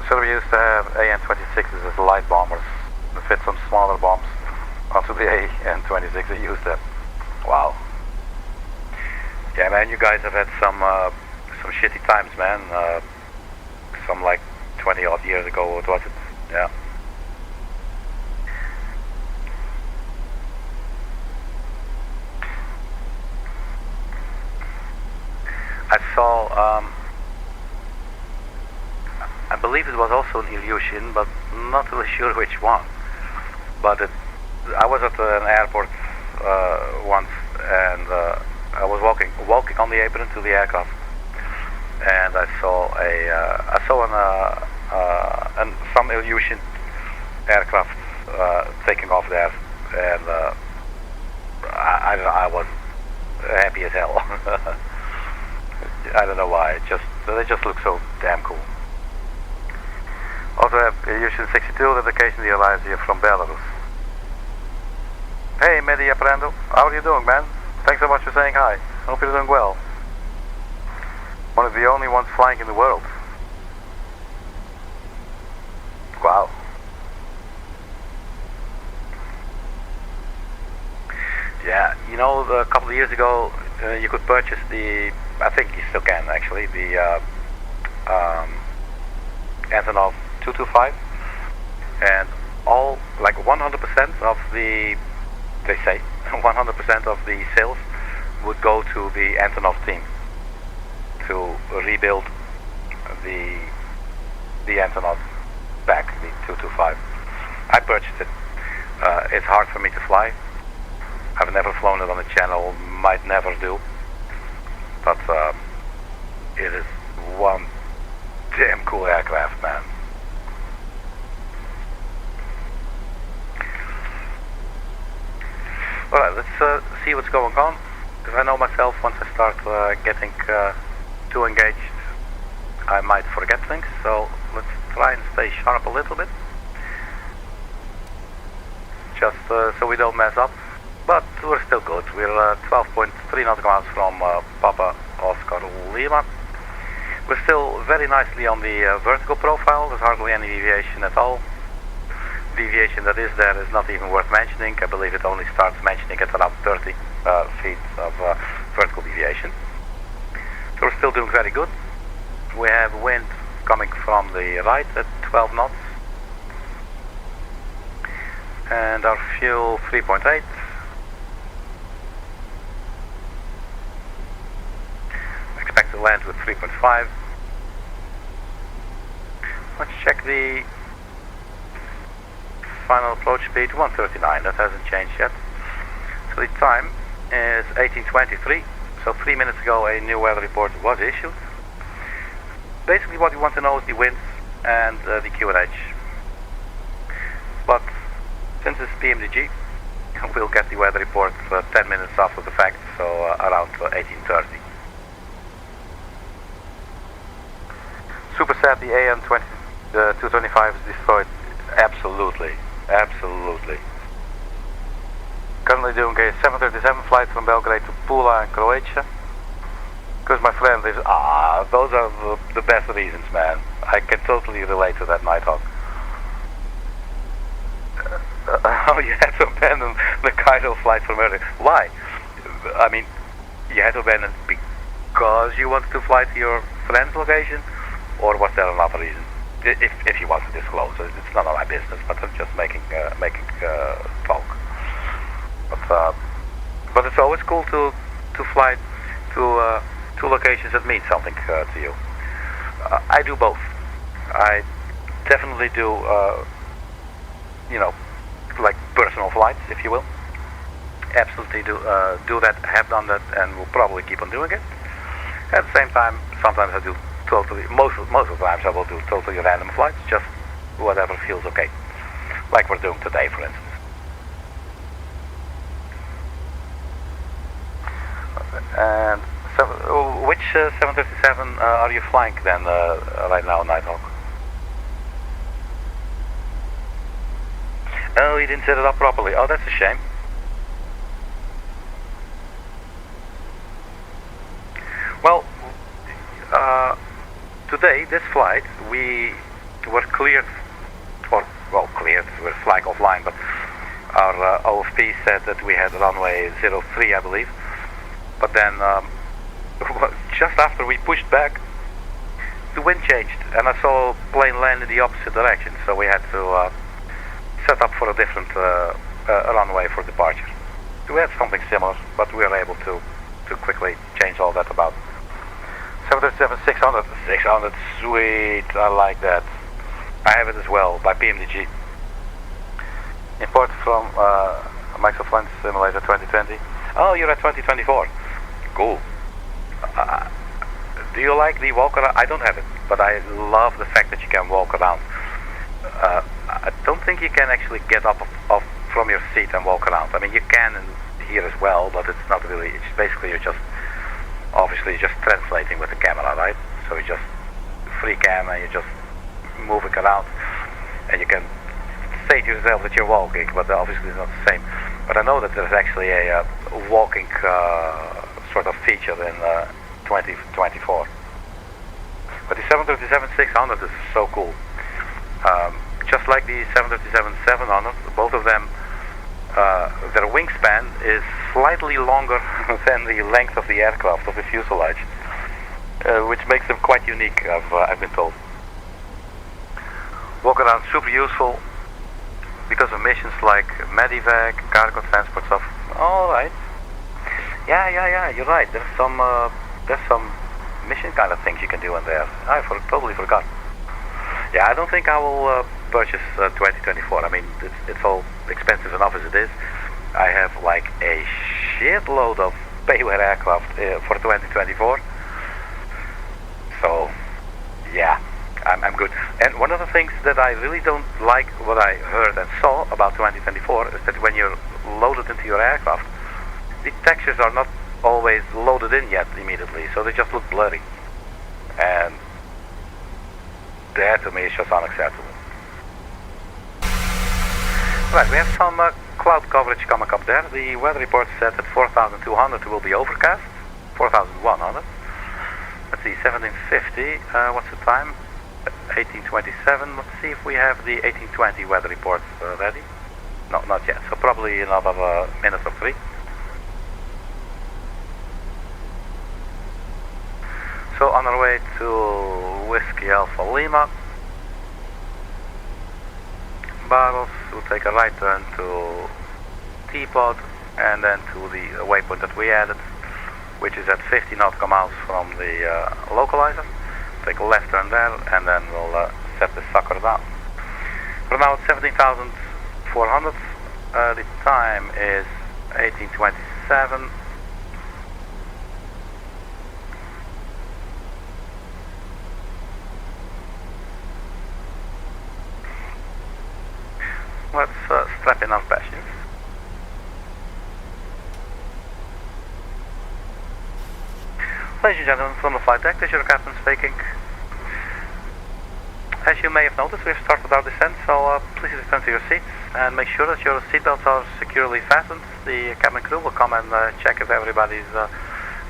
So we used to have AN-26s as light bombers to fit some smaller bombs onto the AN-26. They used that. Wow. Yeah, man, you guys have had some shitty times, man. Some like 20 odd years ago, what was it? Yeah. I saw, I believe it was also an Ilyushin, but not really sure which one. But I was at an airport once, and I was walking on the apron to the aircraft, and I saw some Ilyushin aircraft taking off there, and I was happy as hell. I don't know why. They just look so damn cool. Also have Ilyushin 62 that occasionally arrives here from Belarus. Hey, Medi Aprendo, how are you doing, man? Thanks so much for saying hi. I hope you're doing well. One of the only ones flying in the world. Wow. Yeah, you know, a couple of years ago, you could purchase the, I think you still can actually, the Antonov 225, and all, like 100% of the, they say, 100% of the sales would go to the Antonov team to rebuild the Antonov back, the 225. I purchased it. It's hard for me to fly. I've never flown it on the channel, might never do, but it is one damn cool aircraft, man. Alright, let's see what's going on, because I know myself, once I start getting too engaged, I might forget things, so let's try and stay sharp a little bit, just so we don't mess up. But we're still good. We're 12.3 nautical miles from Papa Oscar Lima. We're still very nicely on the vertical profile. There's hardly any deviation at all. Deviation that is there is not even worth mentioning. I believe it only starts mentioning at around 30 feet of vertical deviation. So we're still doing very good. We have wind coming from the right at 12 knots. And our fuel 3.8. Expect to land with 3.5. Let's check the final approach speed, 139. That hasn't changed yet. So the time is 18:23. So 3 minutes ago a new weather report was issued. Basically what we want to know is the winds and the QNH. But since it's PMDG, we'll get the weather report 10 minutes after the fact, so around 18:30. Super sad the AN-225 is destroyed. Absolutely, absolutely. Currently doing a 737 flight from Belgrade to Pula in Croatia. Because my friend lives, those are the best reasons, man. I can totally relate to that, Nighthawk. Oh, you had to abandon the Cairo flight from earlier. Why? I mean, you had to abandon because you wanted to fly to your friend's location, or was there another reason? If you want to disclose, it's none of my business. But I'm just making talk. But it's always cool to fly to two locations that mean something to you. I do both. I definitely do, like personal flights, if you will. Absolutely do that, have done that, and will probably keep on doing it. At the same time, sometimes I do most of the times I will do totally random flights, just whatever feels okay. Like we're doing today, for instance. And so, which 737 are you flying then right now, Nighthawk? Oh, you didn't set it up properly. Oh, that's a shame. Well, today, this flight, we were cleared, cleared, we're flying offline, but our OFP said that we had runway 03, I believe. But then, just after we pushed back, the wind changed, and I saw a plane land in the opposite direction, so we had to set up for a different runway for departure. We had something similar, but we were able to quickly change all that about. 737-600, 600, sweet, I like that. I have it as well, by PMDG. Imported from Microsoft Flight Simulator 2020. Oh, you're at 2024. Cool. Do you like the walk around? I don't have it, but I love the fact that you can walk around. I don't think you can actually get up from your seat and walk around. I mean, you can here as well, but it's not really. It's basically you're just translating with the camera, right? So you just free cam and you're just moving around, and you can say to yourself that you're walking, but obviously it's not the same. But I know that there's actually a walking sort of feature in 2024. But the 737-600 is so cool. Just like the 737-700, both of them, their wingspan is slightly longer than the length of the aircraft, of the fuselage, which makes them quite unique, I've been told. Walk around, super useful because of missions like medevac, cargo transport stuff. All right. Yeah, you're right. There's some mission kind of things you can do in there. I totally forgot. Yeah, I don't think I will purchase 2024. I mean, it's all expensive enough as it is. I have like a shitload of payware aircraft for 2024. So, yeah, I'm good. And one of the things that I really don't like, what I heard and saw about 2024, is that when you're loaded into your aircraft, the textures are not always loaded in yet immediately, so they just look blurry. And that to me is just unacceptable. Right, we have some cloud coverage coming up there. The weather report said that 4,200 will be overcast. 4,100. Let's see, 1750. What's the time? 1827. Let's see if we have the 1820 weather report ready. No, not yet. So probably another minute or three. So on our way to Whiskey Alpha Lima. Barrels, we'll take a right turn to Teapot and then to the waypoint that we added, which is at 50 nautical miles from the localizer. Take a left turn there and then we'll set this sucker down. For now it's 17,400. The time is 1827. Let's strap in our passengers. Ladies and gentlemen, from the flight deck, this is your captain speaking. As you may have noticed, we have started our descent, so please return to your seats and make sure that your seatbelts are securely fastened. The cabin crew will come and check if everybody's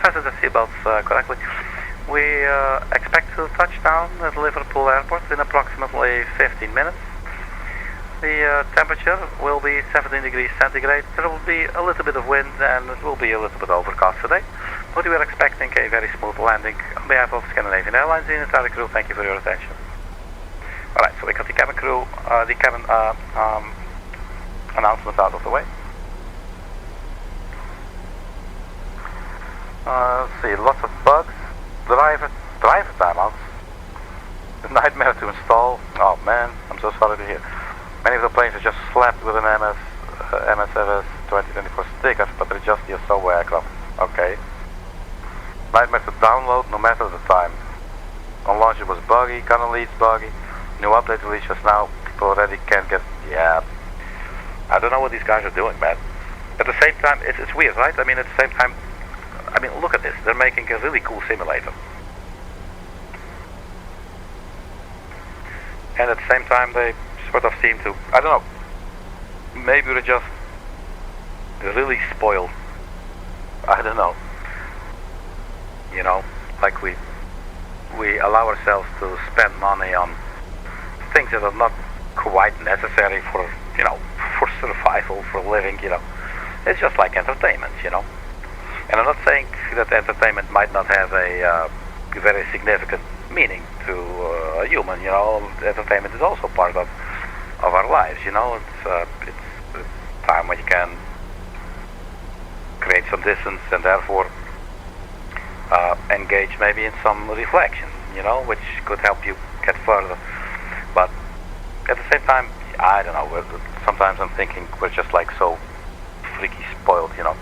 fastened their seatbelts correctly. We expect to touch down at Liverpool Airport in approximately 15 minutes. The temperature will be 17 degrees centigrade. There will be a little bit of wind and it will be a little bit overcast today. But we are expecting a very smooth landing. On behalf of Scandinavian Airlines, the entire crew, thank you for your attention. Alright, so we got the cabin crew, the cabin announcements out of the way. Let's see, lots of bugs. Driver timeouts. A nightmare to install. Oh man, I'm so sorry to hear. Many of the planes are just slapped with an MSFS 2024 sticker, but they're just the Asobo aircraft. Okay. Nightmare to download no matter the time. On launch it was buggy, currently it's buggy. New update release just now, people already can't get... Yeah. I don't know what these guys are doing, man. At the same time, it's weird, right? I mean, at the same time, I mean, look at this. They're making a really cool simulator. And at the same time, they sort of seem to... I don't know. Maybe they're just really spoiled. I don't know. You know, like we allow ourselves to spend money on things that are not quite necessary for, you know, for survival, for living, you know. It's just like entertainment, you know. And I'm not saying that entertainment might not have a very significant meaning to a human, you know. Entertainment is also part of our lives, you know. It's time when you can create some distance and therefore engage maybe in some reflection, you know, which could help you get further. But at the same time, I don't know, sometimes I'm thinking we're just like so freaky spoiled, you know.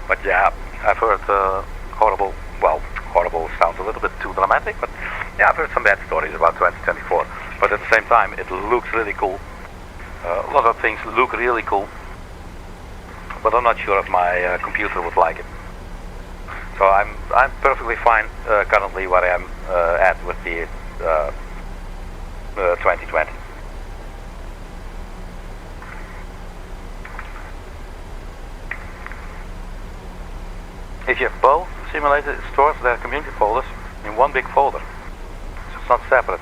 But yeah, I've heard horrible sounds a little bit too dramatic, but yeah, I've heard some bad stories about 2024. But at the same time, it looks really cool. A lot of things look really cool, but I'm not sure if my computer would like it. So I'm perfectly fine currently where I am at with the 2020. If you have both simulated, it stores their community folders in one big folder, so it's not separate.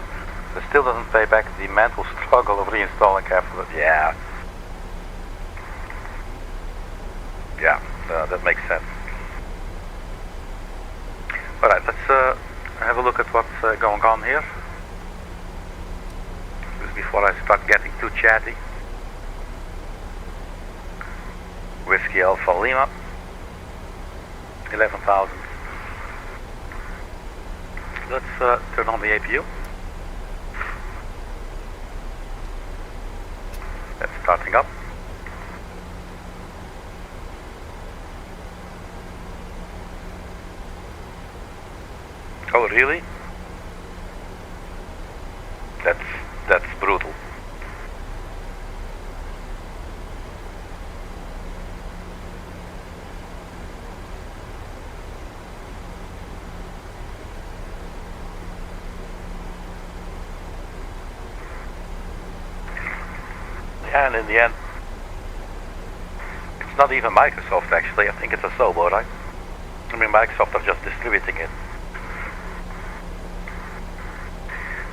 It still doesn't pay back the mental struggle of reinstalling afterwards. Yeah. Yeah, that makes sense. Alright, let's have a look at what's going on here. Just before I start getting too chatty. Whiskey Alpha Lima. 11,000. Let's turn on the APU. That's starting up. Oh really? That's brutal. And in the end, it's not even Microsoft actually, I think it's Asobo, right? I mean, Microsoft are just distributing it.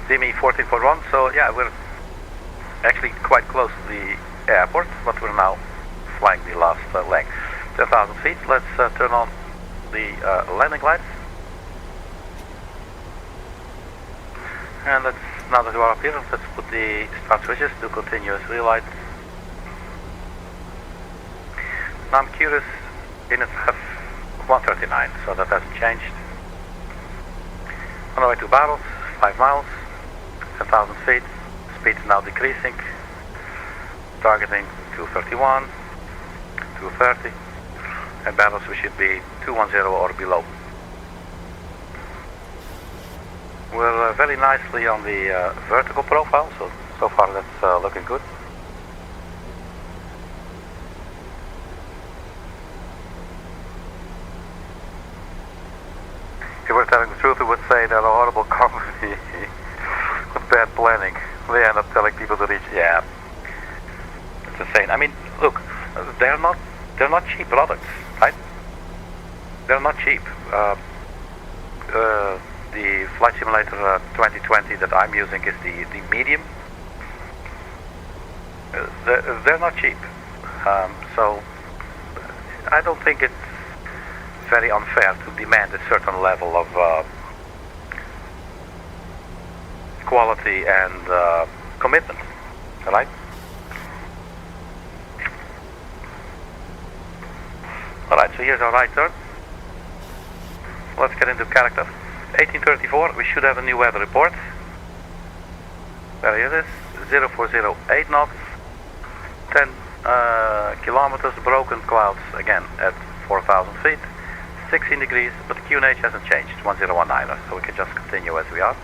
DME 14.1, so yeah, we're actually quite close to the airport, but we're now flying the last leg. 10,000 feet, let's turn on the landing lights. And let's, now that we are up here, let's put the start switches to continuous relight. Now I'm curious, in its 139, so that hasn't changed. On the way to Barrels, 5 miles, 10,000 feet, speed is now decreasing, targeting 231, 230, and Barrels we should be 210 or below. We're very nicely on the vertical profile, so far that's looking good. If we're telling the truth, we would say they're a horrible company with bad planning. They end up telling people to reach. Yeah, it's insane. I mean, look, they're not cheap products, right? They're not cheap. the Flight Simulator 2020 that I'm using is the medium. They're not cheap, so I don't think it's very unfair to demand a certain level of quality and commitment, right? Alright, so here's our right turn. Let's get into character. 1834, we should have a new weather report. There it is, 0408 knots, 10 kilometers, broken clouds again at 4,000 feet, 16 degrees, but the QNH hasn't changed, 1019, so we can just continue as we are.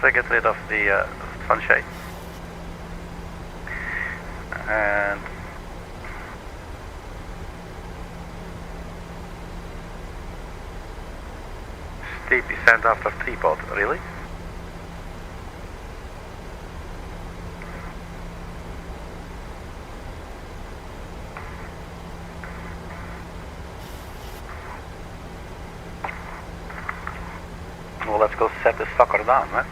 Let's get rid of the sunshade. And steep descent after teapot, really? Well, let's go set this sucker down, man.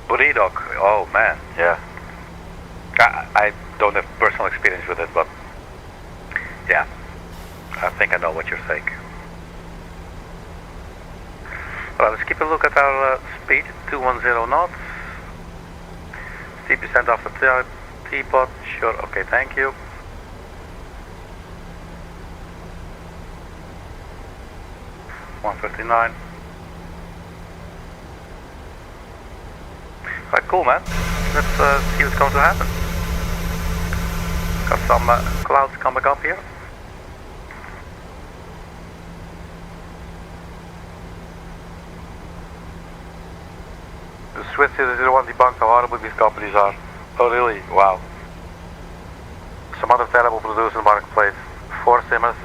Buridok, oh man, yeah. I don't have personal experience with it, but yeah, I think I know what you're saying. Well, let's keep a look at our speed, 210 knots. Steep descent after teapot, sure, okay, thank you. $159. Alright, cool, man. Let's see what's going to happen. Got some clouds coming up here. The Swiss 001 debunked how horrible these companies are. Oh really? Wow. Some other terrible producers in the marketplace. 4 simmers.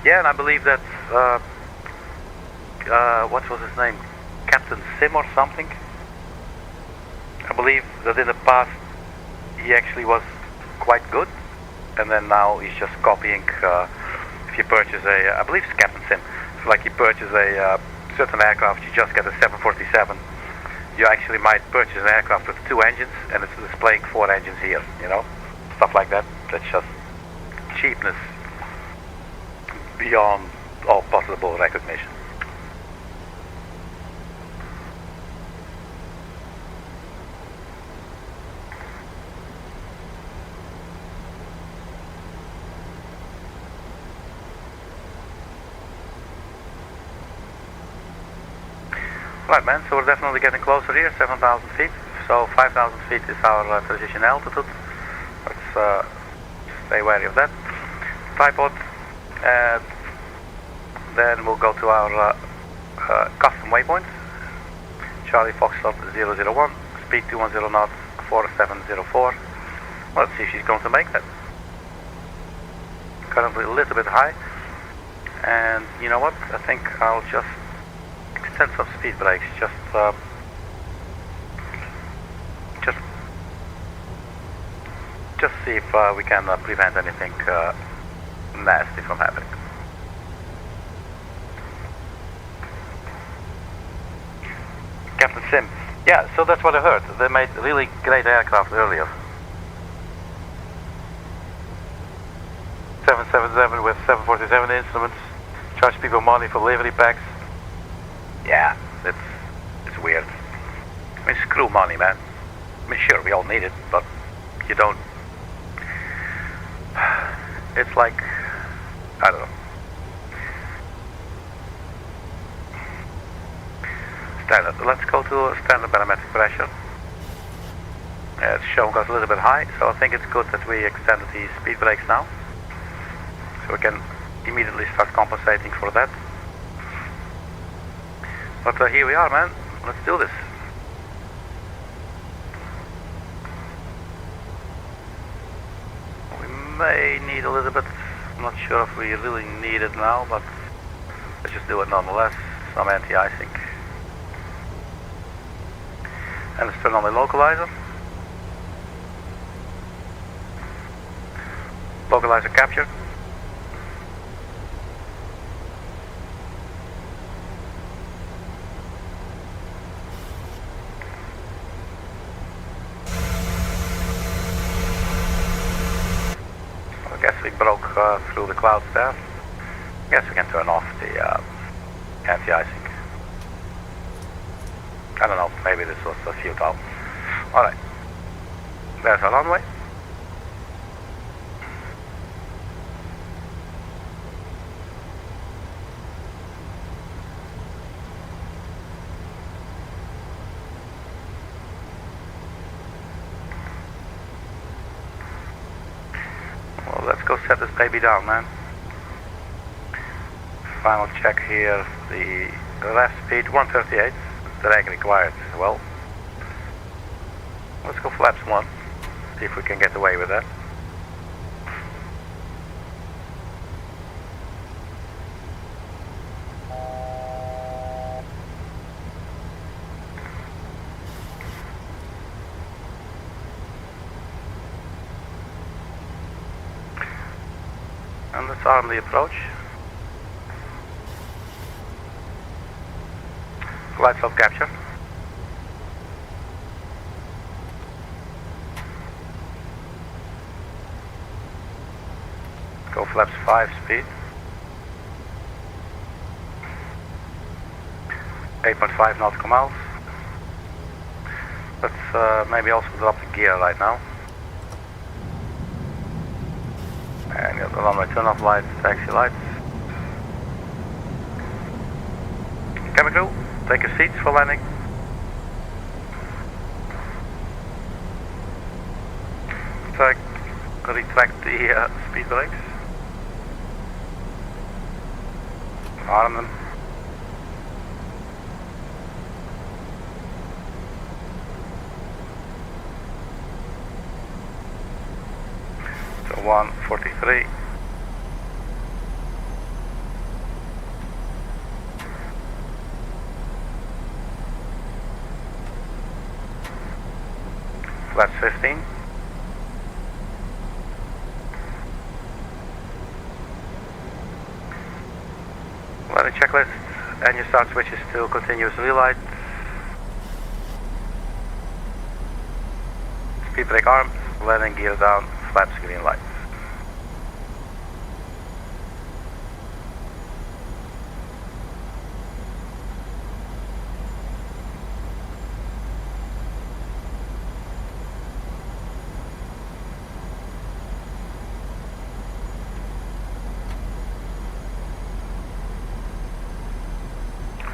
Yeah, and I believe that what was his name? Captain Sim or something? I believe that in the past he actually was quite good, and then now he's just copying. If you purchase a, I believe it's Captain Sim, so like you purchase a certain aircraft, you just get a 747. You actually might purchase an aircraft with 2 engines, and it's displaying 4 engines here, you know? Stuff like that. That's just cheapness beyond all possible recognition. Right, man, so we're definitely getting closer here, 7,000 feet. So 5,000 feet is our transition altitude. Let's stay wary of that. Tripod, and then we'll go to our custom waypoint. Charlie Foxtrot 001, speed 210 knots, 4704. Let's see if she's going to make that. Currently a little bit high. And you know what, I think I'll just extend some speed brakes, just see if we can prevent anything nasty from happening. Captain Sim, yeah, so that's what I heard. They made really great aircraft earlier. 777 with 747 instruments, charge people money for livery packs. Yeah, it's weird. I mean, screw money, man. I mean, sure, we all need it, but you don't. It's like, I don't know. Standard. Let's go to standard barometric pressure. It's showing us a little bit high, so I think it's good that we extended the speed brakes now, so we can immediately start compensating for that. But here we are, man. Let's do this. We may need a little bit. I'm not sure if we really need it now, but let's just do it nonetheless. Some anti-icing. And let's turn on the localizer. Localizer captured. I guess we broke through the clouds there. I guess we can turn off the anti-icing. I don't know, maybe this was futile. Alright, there's our runway. Well, let's go set this baby down, man. Final check here, the left speed 138. Drag required as well. Let's go flaps 1, see if we can get away with that. And let's arm the approach. Flight slope capture. Go flaps 5 speed. 8.5 nautical miles. Let's maybe also drop the gear right now. And the runway turn off lights, taxi lights. Cabin crew, take your seats for landing. Retract the speed brakes. Arm them. So 143. Flaps 15. Landing checklist, engine start switches to continuous relight. Speed brake armed, landing gear down, flaps green light.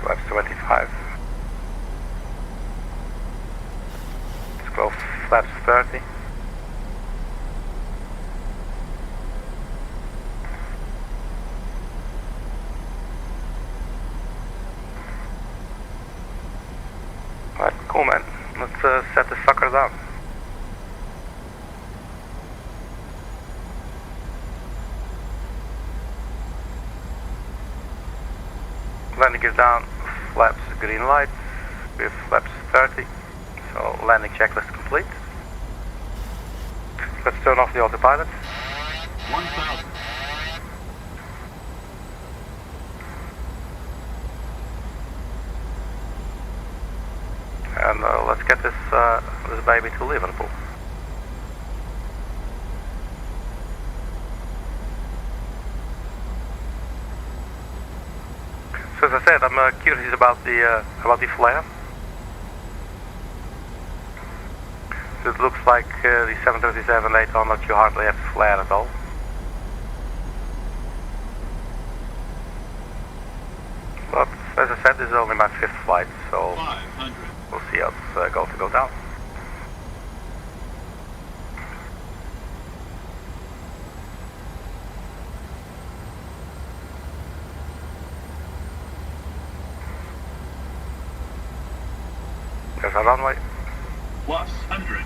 Flaps 25. Let's go flaps 30. Alright, cool man. Let's set the sucker down. Landing gear down, flaps green light with flaps 30. So landing checklist complete. Let's turn off the autopilot. 1000. And let's get this baby to Liverpool. So as I said, I'm curious about the flare. So it looks like the 737-800 you hardly have flare at all. But as I said, this is only my 5th flight, so 500. we'll see how it's going to go down. There's our runway. Plus 100.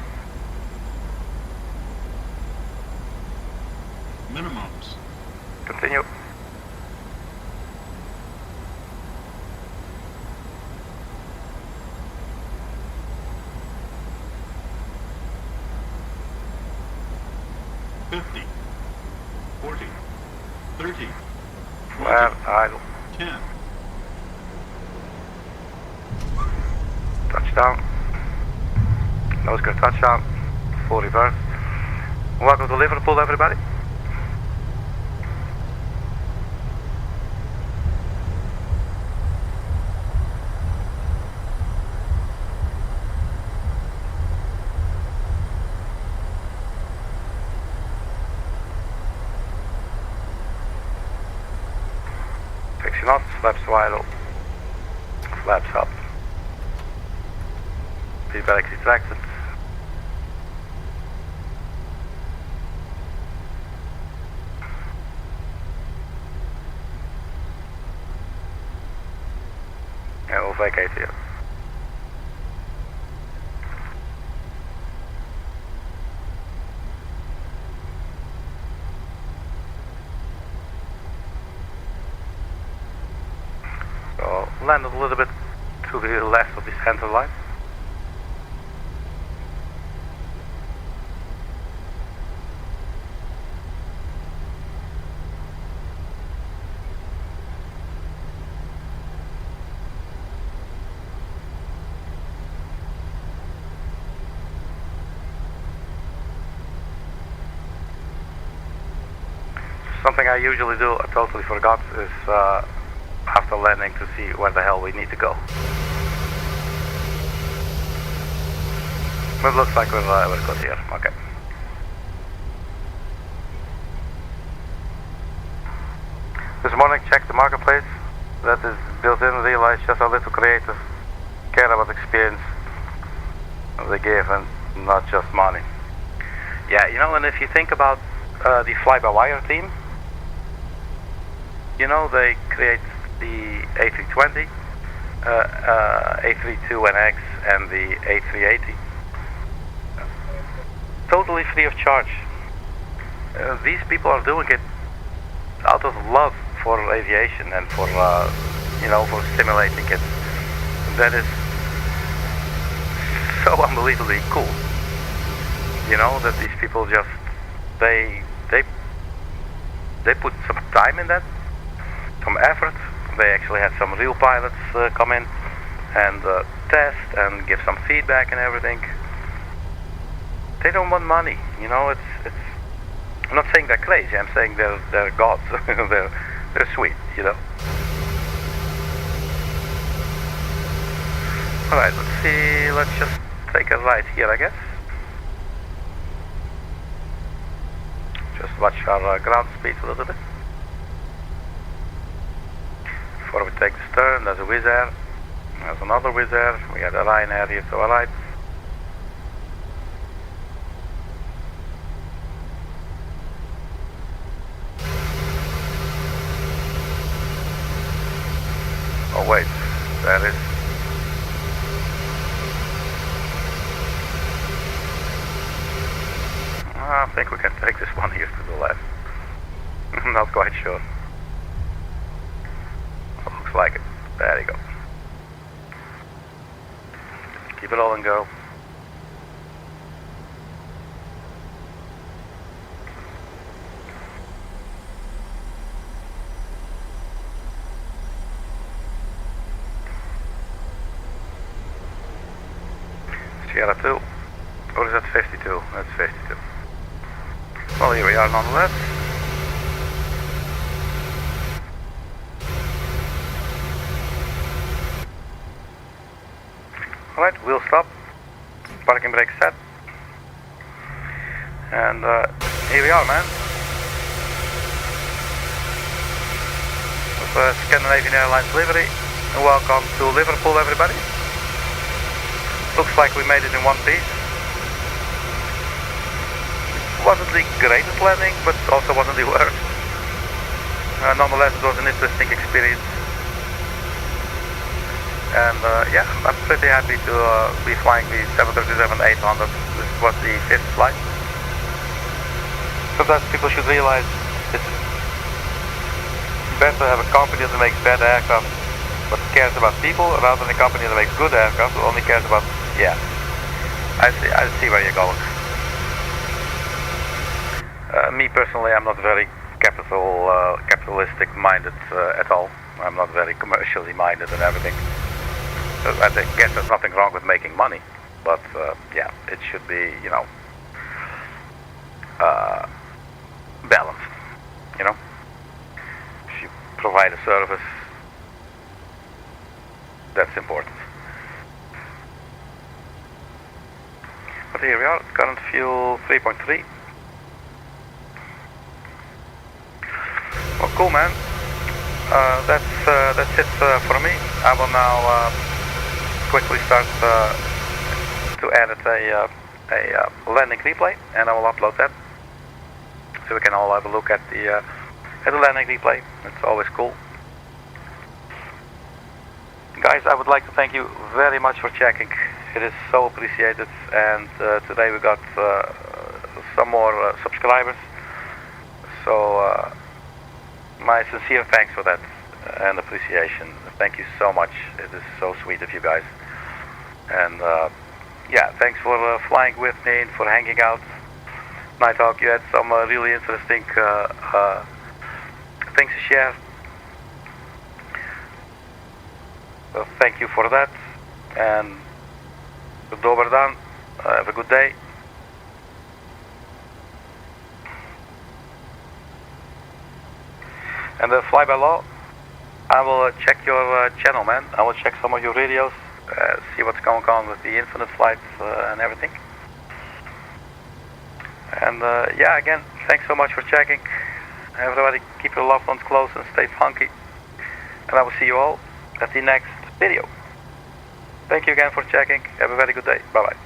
Minimums. Continue. 40, 30, 20, Flare, idle. 10. Touchdown. Nose clear touchdown. Full reverse. Welcome to Liverpool, everybody. Fixing off, flaps idle. Flaps up. Feedback retracted. And we'll vacate here. So landed a little bit to the left of the center line. Something I usually do, I totally forgot, is after landing to see where the hell we need to go. But it looks like we're good here, okay. This morning checked the marketplace that is built in, realized just how little creators care about experience they give and not just money. Yeah, you know, and if you think about the fly-by-wire team, you know, they create the A320, A32NX and the A380 totally free of charge. These people are doing it out of love for aviation and for, you know, for stimulating it. That is so unbelievably cool. You know, that these people just, they put some time in that, some effort. They actually had some real pilots come in and test and give some feedback and everything. They don't want money, you know. It's. I'm not saying they're crazy. I'm saying they're gods. they're sweet, you know. All right, let's see. Let's just take a ride here, I guess. Just watch our ground speed a little bit. Before we take the stern, there's a Wizz Air. There's another Wizz Air. We got a Ryanair here to our right. Oh wait, that is... I think we can take this one here to the left. I'm not quite sure. Looks like it. There you go. Keep it all and go. Sierra 2. Or is that 52? That's 52. Well, here we are nonetheless. Alright, wheel stop. Parking brake set. And here we are, man. With Scandinavian Airlines livery. And welcome to Liverpool, everybody. Looks like we made it in one piece. Wasn't the greatest landing, but also wasn't the worst. Nonetheless, it was an interesting experience. And yeah, I'm pretty happy to be flying the 737-800. This was the 5th flight. Sometimes people should realize it's better to have a company that makes bad aircraft but cares about people rather than a company that makes good aircraft but only cares about, yeah. I see where you're going. Me personally, I'm not very capitalistic minded at all. I'm not very commercially minded and everything. I guess there's nothing wrong with making money, but yeah, it should be, you know, balanced. You know, if you provide a service, that's important. But here we are, current fuel 3.3. Well, cool, man. That's it for me. I will now quickly start to edit a landing replay, and I will upload that so we can all have a look at the landing replay. It's always cool. Guys, I would like to thank you very much for checking. It is so appreciated, and today we got some more subscribers. So my sincere thanks for that and appreciation. Thank you so much. It is so sweet of you guys. And yeah, thanks for flying with me and for hanging out. Nighthawk, you had some really interesting things to share. So thank you for that. And dober dan. Have a good day. And fly by law, I will check your channel, man. I will check some of your videos, see what's going on with the infinite flights and everything. And yeah, again, thanks so much for checking. Everybody, keep your loved ones close and stay funky. And I will see you all at the next video. Thank you again for checking. Have a very good day. Bye-bye.